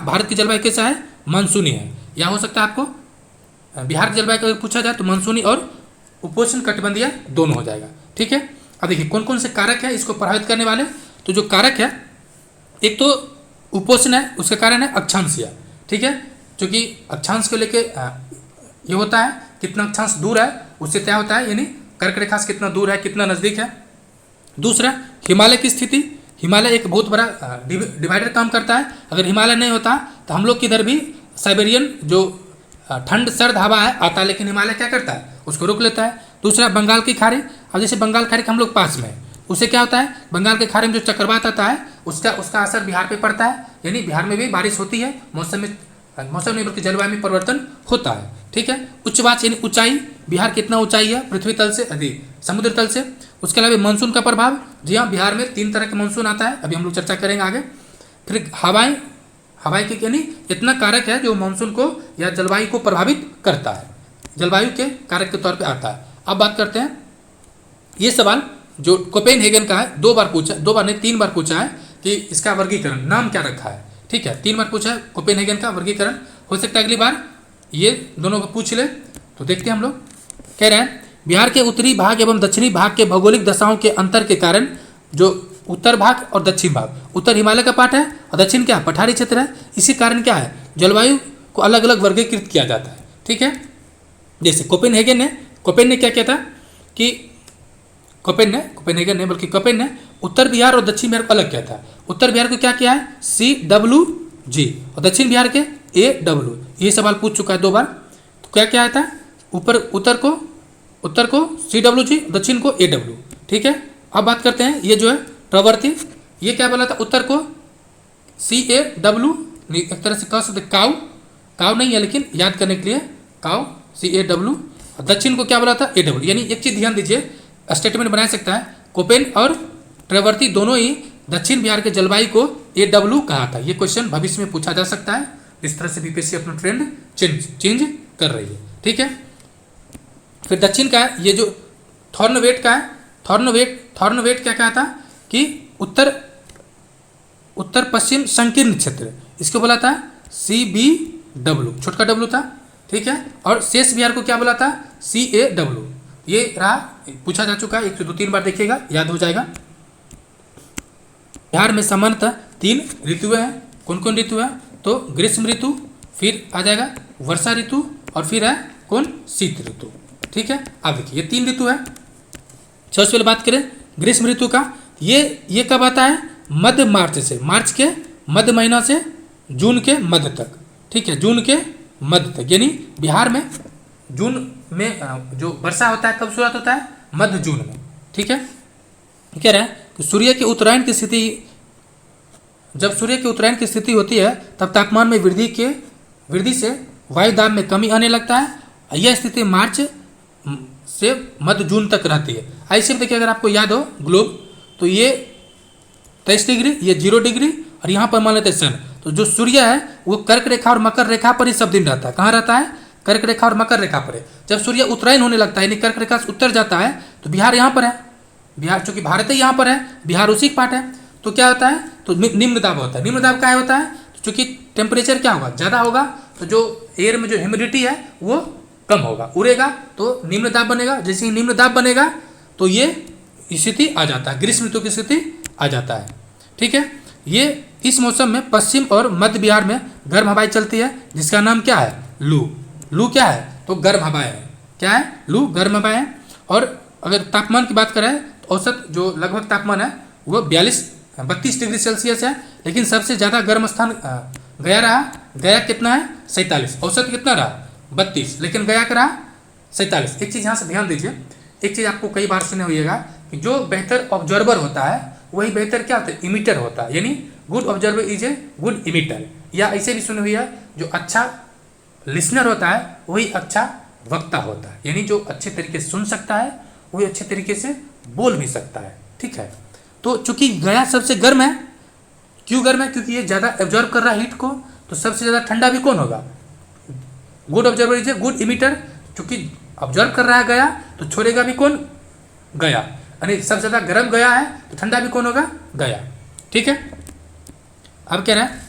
भारत की जलवायु कैसा है, मानसूनी है, या हो सकता है आपको बिहार की जलवायु अगर पूछा जाए तो मानसूनी और उपोष्ण कटिबंधीय दोनों हो जाएगा, ठीक है। अब देखिए कौन कौन से कारक है इसको प्रभावित करने वाले। तो जो कारक है, एक तो उपोष्ण है, उसका कारण है अक्षांशीय, ठीक है, क्योंकि अक्षांश को लेके ये होता है कितना अक्षांश दूर है उससे तय होता है, यानी कर्क रेखा से कितना दूर है, कितना नज़दीक है। दूसरा हिमालय की स्थिति, हिमालय एक बहुत बड़ा डिवाइडर काम करता है। अगर हिमालय नहीं होता तो हम लोग किधर भी साइबेरियन जो ठंड सर्द हवा है आता है, लेकिन हिमालय क्या करता है, उसको रोक लेता है। दूसरा बंगाल की खाड़ी, अब जैसे बंगाल खाड़ी के हम लोग पास में है, उससे क्या होता है, बंगाल के खाड़ी में जो चक्रवात आता है उसका असर बिहार पे पड़ता है, यानी बिहार में भी बारिश होती है, मौसम नहीं बल्कि जलवायु में परिवर्तन होता है, ठीक है। उच्चवाच यानी ऊंचाई, बिहार कितना ऊंचाई है पृथ्वी तल से, समुद्र तल से। उसके अलावा मानसून का प्रभाव, जी हाँ, बिहार में 3 तरह का मानसून आता है, अभी हम लोग चर्चा करेंगे आगे। फिर हवाएं के यानी इतना कारक है जो मानसून को या जलवायु को प्रभावित करता है, जलवायु के कारक के तौर पे आता है। अब बात करते हैं, ये सवाल जो कोपेनहेगन का है, 2 बार नहीं 3 बार पूछा है कि इसका वर्गीकरण नाम क्या रखा है, ठीक है, 3 बार पूछा है कोपेनहेगन का वर्गीकरण। हो सकता है अगली बार ये दोनों को पूछ ले, तो देखते हैं हम लोग। कह रहे हैं बिहार के उत्तरी भाग एवं दक्षिणी भाग के भौगोलिक दशाओं के अंतर के कारण, जो उत्तर भाग और दक्षिण भाग, उत्तर हिमालय का पार्ट है और दक्षिण क्या पठारी क्षेत्र है, इसी कारण क्या है जलवायु को अलग अलग वर्गीकृत किया जाता है, ठीक है। जैसे कोपेनहेगन ने क्या किया था कि कोपेनहेगन ने बल्कि कोपेन ने उत्तर बिहार और दक्षिण बिहार को अलग किया था। उत्तर बिहार को क्या किया है CWG और दक्षिण बिहार के AW। ये सवाल पूछ चुका है 2 बार। तो क्या क्या आया था, उत्तर को CWG, दक्षिण को AW, ठीक है। अब बात करते हैं ये जो है प्रवृत्ति, ये क्या बोला था, उत्तर को CAW, एक तरह से कह सकते काउ नहीं है लेकिन याद करने के लिए काउ CAW, और दक्षिण को क्या बोला था AW। यानी एक चीज ध्यान दीजिए, स्टेटमेंट बना सकता है कोपेन और प्रवृत्ति दोनों ही दक्षिण बिहार के जलवायु को AW कहा था। ये क्वेश्चन भविष्य में पूछा जा सकता है, इस तरह से बीपीएससी अपना ट्रेंड चेंज कर रही है, ठीक है। फिर दक्षिण का है, ये जो थॉर्नवेट का है, थॉर्नवेट क्या कहा था कि उत्तर पश्चिम संकीर्ण क्षेत्र, इसको बोला था CBW, छोटका W था, ठीक है। और शेष बिहार को क्या बोला था CAW। ये रहा, पूछा जा चुका है, 1 से 2-3 बार देखिएगा, याद हो जाएगा। बिहार में सामान्यतः 3 ऋतुएं हैं। कौन कौन ऋतु है, तो ग्रीष्म ऋतु, फिर आ जाएगा वर्षा ऋतु, और फिर है कौन शीत ऋतु, ठीक है। अब देखिए ये 3 ऋतु है। सबसे पहले बात करें ग्रीष्म ऋतु का, ये कब आता है, मध्य मार्च के मध्य महीना से जून के मध्य तक, ठीक है, जून के मध्य तक। यानी बिहार में जून में जो वर्षा होता है कब शुरुआत होता है, मध्य जून में, ठीक है। कह रहे हैं कि सूर्य के उत्तरायण की स्थिति, जब सूर्य के उत्तरायण की स्थिति होती है तब तापमान में वृद्धि से वायु दाब में कमी आने लगता है। यह स्थिति मार्च से मध्य जून तक रहती है। ऐसे में देखिए अगर आपको याद हो ग्लोब, तो ये 23 डिग्री, ये 0 डिग्री, और यहाँ पर मान लेते हैं सन। तो जो सूर्य है वो कर्क रेखा और मकर रेखा पर ही सब दिन रहता है। कहाँ रहता है, कर्क रेखा और मकर रेखा पर है। जब सूर्य उत्तरायण होने लगता है यानी कर्क रेखा से उत्तर जाता है तो बिहार यहाँ पर है, बिहार चूंकि भारत यहाँ पर है, बिहार उसी पार्ट है, तो क्या होता है, तो निम्न दाब होता है। निम्न दाब क्या होता है, तो चूंकि टेम्परेचर क्या होगा, ज़्यादा होगा, तो जो एयर में जो ह्यूमिडिटी है वो कम होगा, उड़ेगा, तो निम्न दाब बनेगा। जैसे ही निम्न दाब बनेगा तो ये स्थिति आ जाता है, ग्रीष्म ऋतु की स्थिति आ जाता है, ठीक है। ये इस मौसम में पश्चिम और मध्य बिहार में गर्म हवाएं चलती है, जिसका नाम क्या है, लू क्या है, तो गर्म हवाएं है, क्या है, लू गर्म हवाएं है। और अगर तापमान की बात करें तो औसत जो लगभग तापमान है वो 32 डिग्री सेल्सियस है, लेकिन सबसे ज़्यादा गर्म स्थान गया रहा। गया कितना है, 47, औसत कितना रहा 32, लेकिन गया का रहा 47। एक चीज़ यहाँ से ध्यान दीजिए, एक चीज़ आपको कई बार सुने होइएगा कि जो बेहतर ऑब्जर्वर होता है वही बेहतर क्या होता है, इमिटर होता है, यानी good observer is a good emitter. या ऐसे भी सुने हुई है, जो अच्छा लिसनर होता है वही अच्छा वक्ता होता है, यानी जो अच्छे तरीके से सुन सकता है वही अच्छे तरीके से बोल भी सकता है, ठीक है। तो चूंकि गया सबसे गर्म है, क्यों गर्म है, क्योंकि ये ज़्यादा एब्जॉर्व कर रहा है हीट को, तो सबसे ज़्यादा ठंडा भी कौन होगा? Good observer is a good emitter, क्योंकि ऑब्जर्व कर रहा है गया, तो छोड़ेगा भी कौन? गया। यानी सबसे ज़्यादा गर्म गया है तो ठंडा भी कौन होगा? गया। ठीक है। अब कह रहा है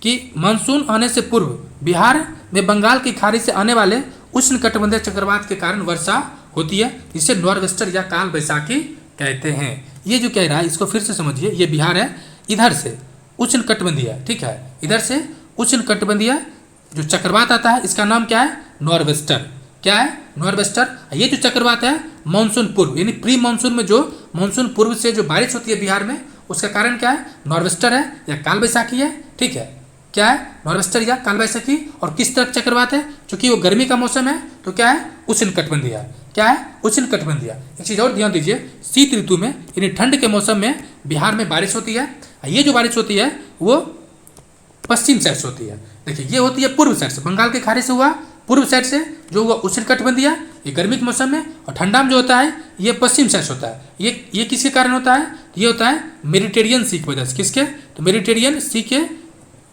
कि मानसून आने से पूर्व बिहार में बंगाल की खाड़ी से आने वाले उष्णकटिबंधीय चक्रवात के कारण वर्षा होती है, जिसे नॉर्वेस्टर या काल बैसाखी कहते हैं। ये जो कह रहा है इसको फिर से समझिए, ये बिहार है, इधर से उष्णकटिबंधीय, ठीक है, इधर से उष्णकटिबंधीय जो चक्रवात आता है इसका नाम क्या है? नॉर्वेस्टर। क्या है? नॉर्वेस्टर। ये जो चक्रवात है मानसून पूर्व यानी प्री मानसून में, जो मानसून पूर्व से जो बारिश होती है बिहार में, उसका कारण क्या है? नॉर्वेस्टर है या काल बैसाखी है। ठीक है, क्या है? नॉर्वेस्टर या काल बैसाखी। और किस तरह चक्रवात है? क्योंकि वो गर्मी का मौसम है तो क्या है? उष्णकटिबंधीय। क्या है? उष्णकटिबंधीय। एक चीज़ और ध्यान दीजिए, शीत ऋतु में यानी ठंड के मौसम में बिहार में बारिश होती है। ये जो बारिश होती है वो पश्चिम साइड से होती है। देखिए ये होती है पूर्व साइड से, बंगाल के खाड़ी से हुआ पूर्व साइड से जो हुआ उष्णकटिबंधीय, ये गर्मी के मौसम में। और ठंडा में जो होता है ये पश्चिम साइड से होता है। ये किसके कारण होता है? ये होता है मेडिटेरियन सी की वजह से। किसके? तो मेडिटेरियन सी के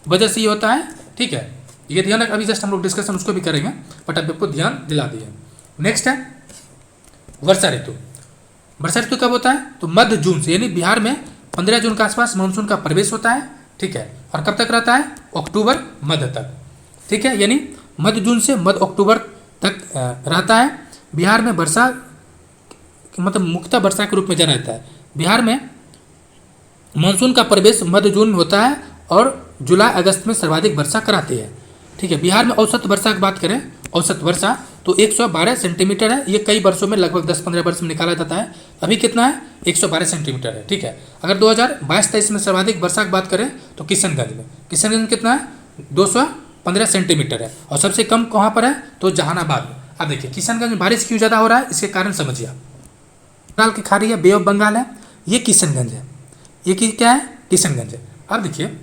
वजह से ये होता है। ठीक है, ये ध्यान रख, अभी जस्ट हम लोग डिस्कशन उसको भी करेंगे, बट अभी आपको ध्यान दिला दिए। नेक्स्ट है वर्षा ऋतु। वर्षा ऋतु कब होता है? तो मध्य जून से, यानी बिहार में 15 जून के आसपास मानसून का प्रवेश होता है। ठीक है, और कब तक रहता है? अक्टूबर मध्य तक। ठीक है, यानी मध्य जून से मध्य अक्टूबर तक रहता है। बिहार में वर्षा मतलब मुख्यतः वर्षा के रूप में जाना जाता है। बिहार में मानसून का प्रवेश मध्य जून में होता है और जुलाई अगस्त में सर्वाधिक वर्षा कराती है। ठीक है, बिहार में औसत वर्षा की बात करें, औसत वर्षा तो 112 सेंटीमीटर है। ये कई वर्षों में लगभग 10-15 वर्ष में निकाला जाता है। अभी कितना है? 112 सेंटीमीटर है। ठीक है, अगर 2022-23 में सर्वाधिक वर्षा की बात करें तो किशनगंज में कितना है? 215 सेंटीमीटर है। और सबसे कम कहाँ पर है? तो जहानाबाद में। अब देखिए किशनगंज में बारिश क्यों ज़्यादा हो रहा है, इसके कारण समझिए। बंगाल की खाड़ी है, बे ऑफ बंगाल है, ये किशनगंज है। ये क्या है? किशनगंज है। अब देखिए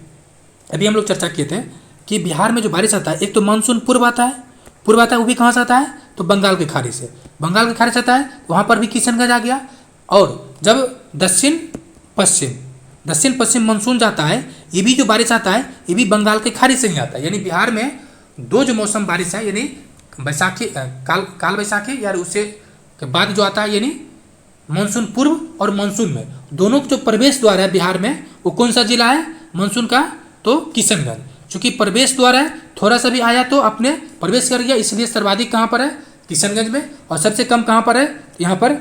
अभी हम लोग चर्चा किए थे कि बिहार में जो बारिश आता है, एक तो मानसून पूर्व आता है, वो भी कहाँ से आता है? तो बंगाल की खाड़ी से। बंगाल की खाड़ी से आता है, वहाँ पर भी किशनगंज आ गया। और जब दक्षिण पश्चिम मानसून जाता है, ये भी जो बारिश आता है ये भी बंगाल की खाड़ी से ही आता है। यानी बिहार में दो जो मौसम बारिश है, यानी बैसाखी काल बैसाखी या उससे के बाद जो आता है, यानी मानसून पूर्व और मानसून में दोनों जो प्रवेश द्वार है बिहार में, वो कौन सा जिला है मानसून का? तो किशनगंज। चूंकि प्रवेश द्वार है, थोड़ा सा भी आया तो अपने प्रवेश कर गया, इसलिए सर्वाधिक कहाँ पर है? किशनगंज में। और सबसे कम कहाँ पर है? यहाँ पर।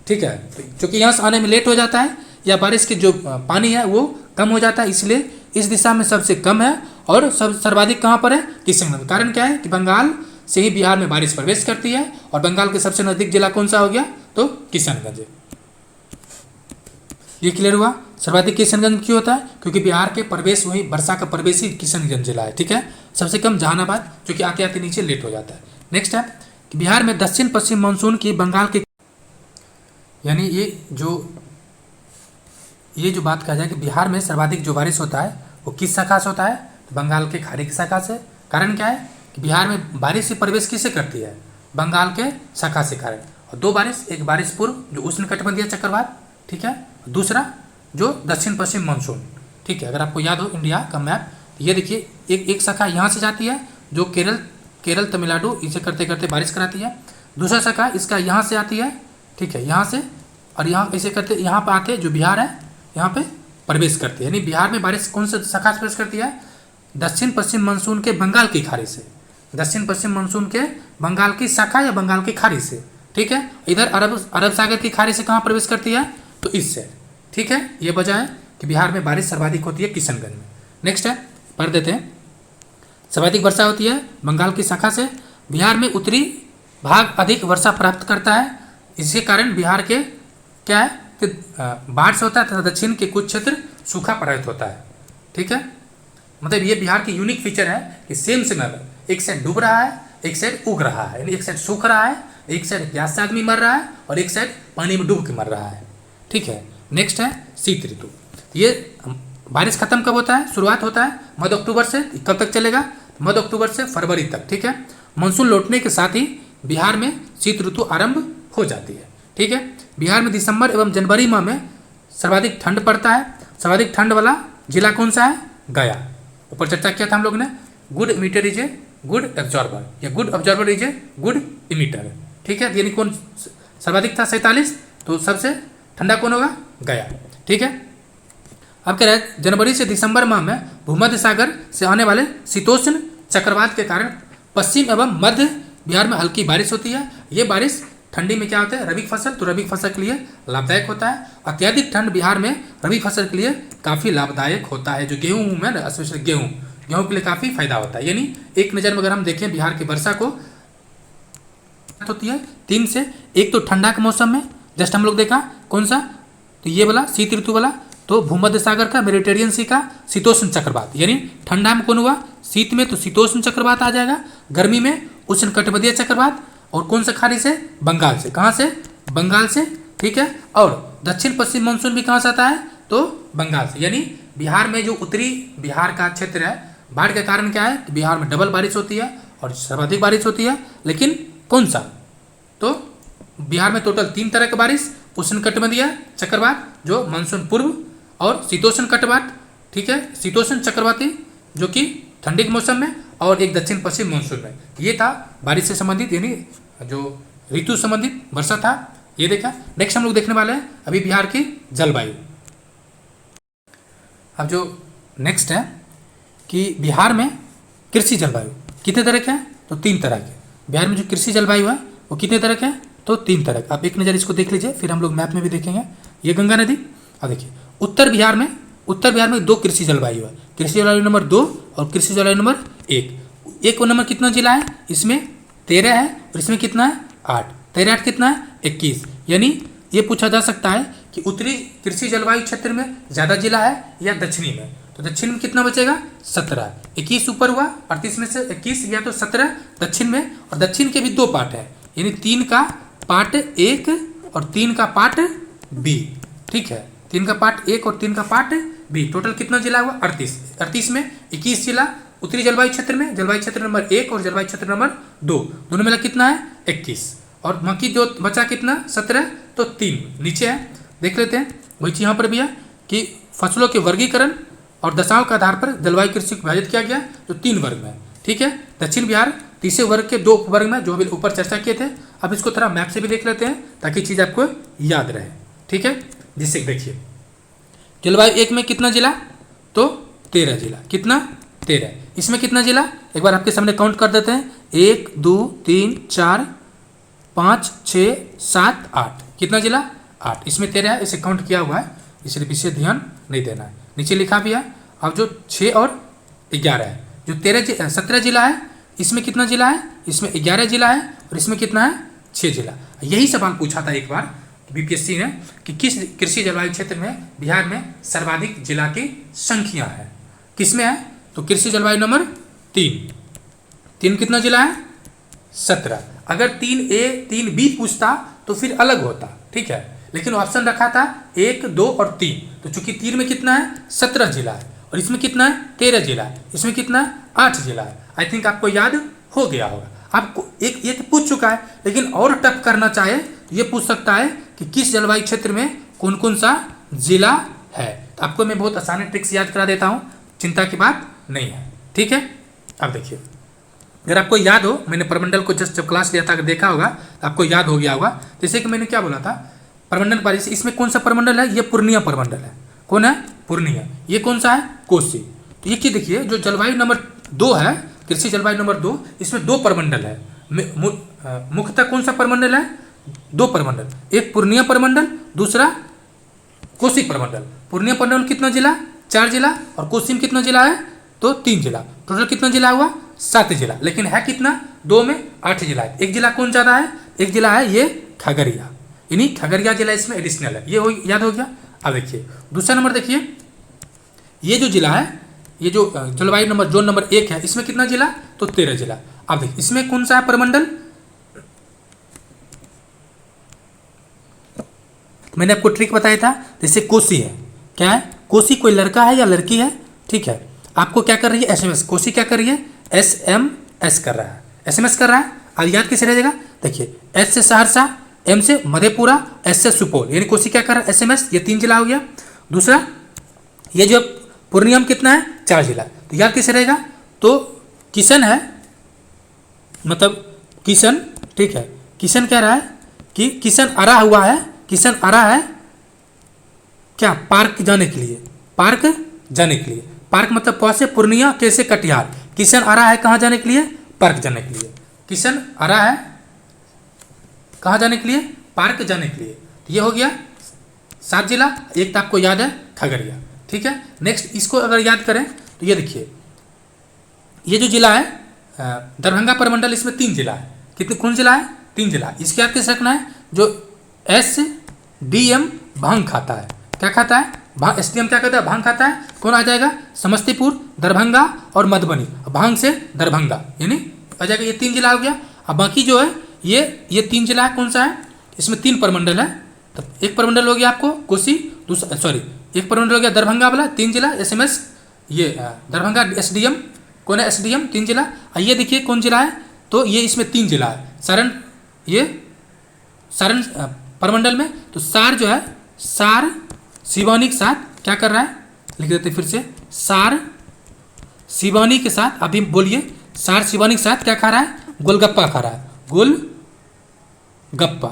ठीक है, क्योंकि यहाँ से आने में लेट हो जाता है या बारिश के जो पानी है वो कम हो जाता है, इसलिए इस दिशा में सबसे कम है। और सर्वाधिक कहाँ पर है? किशनगंज। कारण क्या है कि बंगाल से ही बिहार में बारिश प्रवेश करती है और बंगाल के सबसे नजदीक जिला कौन सा हो गया? तो किशनगंज। ये क्लियर हुआ? सर्वाधिक किशनगंज क्यों होता है? क्योंकि बिहार के प्रवेश वही वर्षा का प्रवेश ही किशनगंज जिला है। ठीक है, सबसे कम जहानाबाद, जो कि आते आते नीचे लेट हो जाता है। नेक्स्ट है कि बिहार में दक्षिण पश्चिम मानसून की बंगाल के, यानी ये जो बात कहा जाए कि बिहार में सर्वाधिक जो बारिश होता है वो किस शाखा से होता है? तो बंगाल के खाड़ी की शाखा से। कारण क्या है कि बिहार में बारिश से प्रवेश किससे करती है? बंगाल के शाखा से कारण। और दो बारिश, एक बारिश पूर्व जो उष्णकटिबंधीय चक्रवात, ठीक है, दूसरा जो दक्षिण पश्चिम मानसून। ठीक है, अगर आपको याद हो इंडिया का मैप, तो ये देखिए एक शाखा यहाँ से जाती है जो केरल तमिलनाडु इसे करते करते बारिश कराती है। दूसरा शाखा इसका यहाँ से आती है, ठीक है, यहाँ से, और यहाँ ऐसे करते यहाँ पर आके जो बिहार है यहाँ पे प्रवेश करती है। यानी बिहार में बारिश कौन से शाखा से प्रवेश करती है? दक्षिण पश्चिम मानसून के बंगाल की खाड़ी से। दक्षिण पश्चिम मानसून के बंगाल की शाखा या बंगाल की खाड़ी से। ठीक है, इधर अरब सागर की खाड़ी से कहाँ प्रवेश करती है? तो इससे। ठीक है, ये वजह है कि बिहार में बारिश सर्वाधिक होती है किशनगंज में। नेक्स्ट है, पढ़ देते हैं। सर्वाधिक वर्षा होती है बंगाल की शाखा से। बिहार में उत्तरी भाग अधिक वर्षा प्राप्त करता है, इसके कारण बिहार के क्या है कि बाढ़ से होता है तथा दक्षिण के कुछ क्षेत्र सूखा प्रभावित होता है। ठीक है, मतलब ये बिहार की यूनिक फीचर है कि सेम एक साइड डूब रहा है, एक साइड उग रहा है, यानी एक साइड सूख रहा है, एक साइड प्यास से आदमी मर रहा है और एक साइड पानी में डूब के मर रहा है। ठीक है, नेक्स्ट है शीत ऋतु। ये बारिश खत्म कब होता है? शुरुआत होता है मध्य अक्टूबर से। कब तक चलेगा? मध्य अक्टूबर से फरवरी तक। ठीक है, मानसून लौटने के साथ ही बिहार में शीत ऋतु आरंभ हो जाती है। ठीक है, बिहार में दिसंबर एवं जनवरी माह में सर्वाधिक ठंड पड़ता है। सर्वाधिक ठंड वाला जिला कौन सा है? गया। ऊपर चर्चा किया था हम लोग ने, good emitter is a good absorber, या good observer is a good emitter. ठीक है, यानी कौन सर्वाधिक था 47, तो सबसे ठंडा कौन होगा, गया। ठीक है, अब कह रहे हैं जनवरी से दिसंबर माह में भूमध्य सागर से आने वाले शीतोष्ण चक्रवात के कारण पश्चिम एवं मध्य बिहार में हल्की बारिश होती है। ये बारिश ठंडी में क्या होता है, रबी फसल, तो रबी फसल के लिए लाभदायक होता है। अत्यधिक ठंड बिहार में रबी फसल के लिए काफ़ी लाभदायक होता है। जो गेहूँ है ना, स्पेशली गेहूँ के लिए काफ़ी फायदा होता है। यानी एक नज़र में अगर हम देखें बिहार की वर्षा को, होती है 3 से, एक तो ठंडा के मौसम में जस्ट हम लोग देखा कौन सा, तो ये वाला शीत ऋतु वाला, तो भूमध्य सागर का, मेडिटेरियन सी का शीतोष्ण चक्रवात, यानी ठंडा में कौन हुआ, शीत में तो शीतोष्ण चक्रवात आ जाएगा, गर्मी में उष्णकटिबंधीय चक्रवात, और कौन सा खाड़ी से, बंगाल से। कहाँ से, बंगाल से। ठीक है, और दक्षिण पश्चिम मानसून भी कहाँ से आता है, तो बंगाल से। यानी बिहार में जो उत्तरी बिहार का क्षेत्र है, बाढ़ के कारण क्या है कि बिहार में डबल बारिश होती है और सर्वाधिक बारिश होती है। लेकिन कौन सा, तो बिहार में टोटल 3 तरह की बारिश, उष्णकटिबंधीय चक्रवात जो मानसून पूर्व, और शीतोष्ण चक्रवात। ठीक है, शीतोष्ण चक्रवाती जो कि ठंडी के मौसम में, और एक दक्षिण पश्चिम मानसून में। ये था बारिश से संबंधित, यानी जो ऋतु संबंधित वर्षा था, ये देखा। नेक्स्ट हम लोग देखने वाले हैं अभी बिहार की जलवायु। अब जो नेक्स्ट है कि बिहार में कृषि जलवायु कितने तरह के हैं, तो 3 तरह के। बिहार में जो कृषि जलवायु है वो कितने तरह के हैं, तो 3 तरह के। आप एक नज़र इसको देख लीजिए, फिर हम लोग मैप में भी देखेंगे। ये गंगा नदी, अब देखिए उत्तर बिहार में 2 कृषि जलवायु है, कृषि जलवायु नंबर 2 और कृषि जलवायु नंबर 1। एक नंबर कितना जिला है, इसमें 13 है, और इसमें कितना है, 8। 13 8 कितना है, 21। यानी ये पूछा जा सकता है कि उत्तरी कृषि जलवायु क्षेत्र में ज़्यादा जिला है या दक्षिणी में, तो दक्षिण में कितना बचेगा, 17। 21 ऊपर हुआ, 38 में से 21 या तो 17 दक्षिण में, और दक्षिण के भी 2 पार्ट है, यानी 3 का पार्ट 1 और 3 का पार्ट बी। ठीक है, 3 का पार्ट 1 और 3 का पार्ट बी, टोटल कितना जिला हुआ, 38। 38 में 21 जिला उत्तरी जलवायु क्षेत्र में, जलवायु क्षेत्र नंबर 1 और जलवायु क्षेत्र नंबर 2, दोनों मिला कितना है, 21। और बाकी जो बचा कितना, 17, तो 3 नीचे है। देख लेते हैं, वही चीज़ यहाँ पर भी है कि फसलों के वर्गीकरण और दशाओं के आधार पर जलवायु कृषि को विभाजित किया गया, जो 3 वर्ग में है। ठीक है, दक्षिण बिहार तीसरे वर्ग के 2 वर्ग में, जो अभी ऊपर चर्चा किए थे। अब इसको थोड़ा मैप से भी देख लेते हैं ताकि चीज़ आपको याद रहे। ठीक है, जिससे देखिए जलवायु 1 में कितना जिला, तो 13 जिला, कितना, 13। इसमें कितना जिला, एक बार आपके सामने काउंट कर देते हैं, 1 2 3 4 5 6 7 8, कितना जिला, 8। इसमें 13 है, इसे काउंट किया हुआ है, इसलिए पीछे ध्यान नहीं देना है, नीचे लिखा भी है। अब जो 6 और 11 है, जो 17 जिला है, इसमें कितना जिला है, इसमें 11 जिला है, और इसमें कितना है, 6 जिला। यही सवाल पूछा था एक बार बीपीएससी ने कि किस कृषि जलवायु क्षेत्र में बिहार में सर्वाधिक जिला की संख्या है, किसमें है, तो कृषि जलवायु नंबर 3 कितना जिला है, 17। अगर 3A 3B पूछता तो फिर अलग होता। ठीक है, लेकिन ऑप्शन रखा था 1 2 और 3, तो चूंकि 3 में कितना है, 17 जिला है, और इसमें कितना है, 13 जिला है, इसमें कितना है, 8 जिला है। आई थिंक आपको याद हो गया होगा। आपको एक ये तो पूछ चुका है, लेकिन और टफ करना चाहे तो ये पूछ सकता है कि किस जलवायु क्षेत्र में कौन कौन सा जिला है। तो आपको मैं बहुत आसान ट्रिक्स याद करा देता हूँ, चिंता की बात नहीं है। ठीक है, अब देखिए, अगर आपको याद हो, मैंने प्रमंडल को जस्ट जब क्लास लिया था अगर देखा होगा तो आपको याद हो गया होगा। जैसे कि मैंने क्या बोला था, प्रमंडल बारिश, इसमें कौन सा प्रमंडल है, ये पूर्णिया प्रमंडल है। कौन है, पूर्णिया। ये कौन सा है, कोसी। तो ये कि देखिए जो जलवायु नंबर 2 है, कृषि जलवायु नंबर 2, इसमें 2 प्रमंडल है। मुख्यतः कौन सा प्रमंडल है, 2 प्रमंडल, एक पूर्णिया प्रमंडल, दूसरा कोसी प्रमंडल। पूर्णिया प्रमंडल कितना जिला, 4 जिला, और कोसी में कितना जिला है, तो 3 जिला। टोटल कितना जिला हुआ, 7 जिला। लेकिन है कितना, 2 में 8 जिला है। एक जिला कौन ज़्यादा है, एक जिला है ये खगड़िया, यानी खगड़िया जिला इसमें एडिशनल है। ये याद हो गया। अब देखिए दूसरा नंबर, देखिए ये जो जिला है, ये जो जलवायु नंबर जोन नंबर 1 है, इसमें कितना जिला, तो 13 जिला। अब देखिए इसमें कौन सा है प्रमंडल, मैंने आपको ट्रिक बताया था, जैसे कोसी है, क्या है, कोसी कोई लड़का है या लड़की है। ठीक है, आपको क्या कर रही है, एसएमएस, कोसी क्या कर रही है, एसएमएस कर रहा है, एसएमएस कर रहा है। अब याद कैसे रह जाएगा, देखिए एस से सहरसा, एम से मधेपुरा, एस से सुपौल, यानी कोसी क्या कर रहा है, एसएमएस। ये 3 जिला हो गया। दूसरा ये जो पूर्णिया में कितना है, 4 जिला, तो याद कैसे रहेगा? तो किशन है, मतलब किशन, ठीक है, किशन कह रहा है कि किशन अरा हुआ है, किशन अरा है क्या? पार्क जाने के लिए, पार्क जाने के लिए। पार्क मतलब प से पूर्णिया, के से कटिहार। किशन अरा है कहाँ जाने के लिए? पार्क जाने के लिए। किशन अरा है कहाँ जाने के लिए? पार्क जाने के लिए। तो ये हो गया 7 जिला। एक तो आपको याद है खगड़िया, ठीक है। नेक्स्ट इसको अगर याद करें तो ये देखिए, ये जो जिला है दरभंगा प्रमंडल, इसमें 3 जिला है। कितने, कौन जिला है? 3 जिला। इसके याद कैसे रखना है? जो SDM भांग खाता है, क्या खाता है? SDM क्या कहता है? भांग खाता है। कौन आ जाएगा? समस्तीपुर, दरभंगा और मधुबनी। भांग से दरभंगा यानी आ जाएगा। ये 3 जिला हो गया। अब बाकी जो है ये 3 जिला है, कौन सा है? इसमें 3 प्रमंडल है। तो एक प्रमंडल हो गया आपको कोसी, दूसरा सॉरी एक प्रमंडल हो गया दरभंगा वाला, 3 जिला SMS, ये दरभंगा SDM, कौन है? SDM 3 जिला। ये देखिए कौन जिला है? तो ये इसमें 3 जिला है। सारण, ये सारण प्रमंडल में। तो सार जो है, सार सिवानी के साथ क्या कर रहा है? लिख देते फिर से, सार सिवानी के साथ, अभी बोलिए, सार सिवानी के साथ क्या खा रहा है? गोलगप्पा खा रहा है, गोलगप्पा,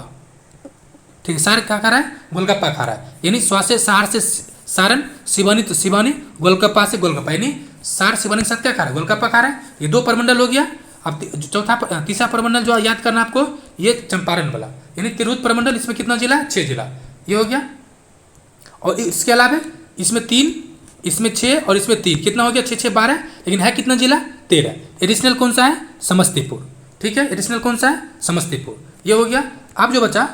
ठीक है। सार क्या खा रहा है? गोलगप्पा खा रहा है। यानी स्वा से सार से सारण, सिवानी तो सिवानी, गोलगप्पा से गोलगप्पा, यानी सार सिवानी के साथ क्या खा रहा है? गोलगप्पा खा रहा है। ये 2 प्रमंडल हो गया। अब तीसरा प्रमंडल जो याद करना आपको, ये चंपारण वाला, यानी तिरहुत प्रमंडल। इसमें कितना जिला है? 6 जिला। ये हो गया। और इसके अलावा इसमें 3, इसमें 6 और इसमें 3, कितना हो गया? 6 6 12। लेकिन है कितना जिला? 13। एडिशनल कौन सा है? समस्तीपुर, ठीक है। एडिशनल कौन सा है? समस्तीपुर। ये हो गया। अब जो बचा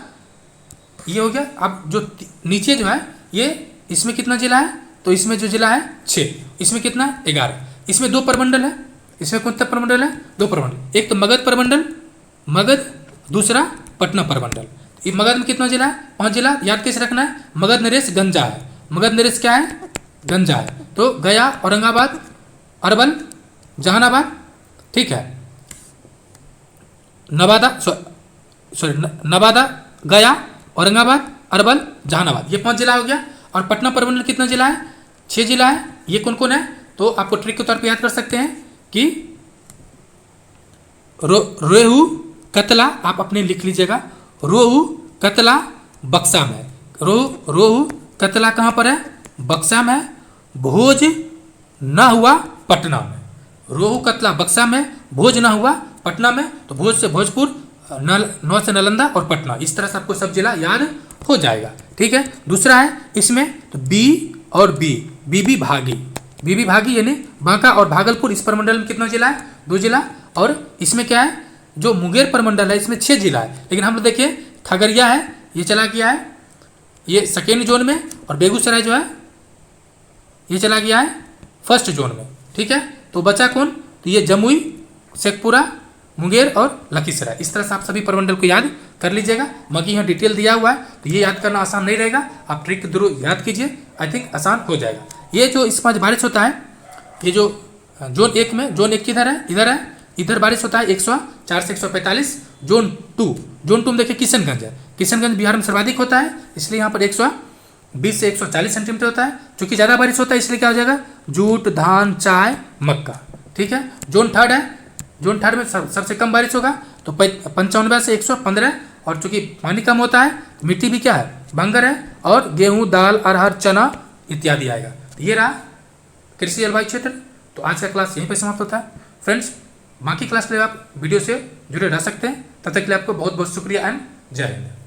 ये हो गया। अब जो नीचे जो है ये, इसमें कितना जिला है? तो इसमें जो जिला है 6, इसमें कितना? 11। इसमें 2 प्रमंडल है। इसमें कौन सा प्रमंडल है? 2 प्रमंडल। एक तो मगध प्रमंडल, मगध, दूसरा पटना प्रमंडल। ये मगध में कितना जिला है? 5 जिला। याद कैसे रखना है? मगध नरेश गंजा है। मगध नरेश क्या है? गंजा है। तो गया, औरंगाबाद, अरवल, जहानाबाद, ठीक है। नवादा, सॉरी नवादा, गया, औरंगाबाद, अरवल, जहानाबाद, ये 5 जिला हो गया। और पटना प्रमंडल कितना जिला है? 6 जिला है। ये कौन कौन है? तो आपको ट्रिक के तौर पे याद कर सकते हैं कि रोहू, कतला, आप अपने लिख लीजिएगा, रोहू, कतला, बक्सा में। रोहू, कतला कहाँ पर है? बक्सा में। भोज ना हुआ पटना में। रोहू, कतला बक्सा में, भोज ना हुआ पटना में। तो भोज से भोजपुर, नौ से नालंदा और पटना। इस तरह से आपको सब जिला याद हो जाएगा, ठीक है। दूसरा है इसमें तो बी और बी भागी, यानी बांका और भागलपुर। इस प्रमंडल में कितना जिला है? 2 जिला। और इसमें क्या है? जो मुंगेर प्रमंडल है इसमें 6 जिला है। लेकिन हम लोग देखिए खगड़िया है, ये चला गया है ये सेकेंड जोन में, और बेगूसराय जो है ये चला गया है फर्स्ट जोन में, ठीक है। तो बचा कौन? तो ये जमुई, शेखपुरा, मुंगेर और लखीसराय। इस तरह से आप सभी प्रमंडल को याद कर लीजिएगा। बाकी यहाँ डिटेल दिया हुआ है, तो ये याद करना आसान नहीं रहेगा। आप ट्रिक जरूर याद कीजिए, आई थिंक आसान हो जाएगा। ये जो इस पाँच बारिश होता है, ये जो जोन 1 में, जोन 1 किधर है? इधर है। इधर बारिश होता है 104 से 145। जोन 2 में देखिए किशनगंज है। किशनगंज बिहार में सर्वाधिक होता है, इसलिए यहाँ पर 120 से 140 सेंटीमीटर होता है। चूँकि ज़्यादा बारिश होता है इसलिए क्या हो जाएगा? जूट, धान, चाय, मक्का, ठीक है। जोन 3 है। जोन 3 में सबसे कम बारिश होगा, तो 95 से 115। और चूँकि पानी कम होता है, मिट्टी भी क्या है? भंगर है। और गेहूँ, दाल, अरहर, चना इत्यादि आएगा। ये रहा कृषि जलवायु क्षेत्र। तो आज का क्लास यहीं पर समाप्त होता है फ्रेंड्स। बाकी क्लास के लिए आप वीडियो से जुड़े रह सकते हैं। तब तक के लिए आपको बहुत बहुत शुक्रिया एंड जय हिंद।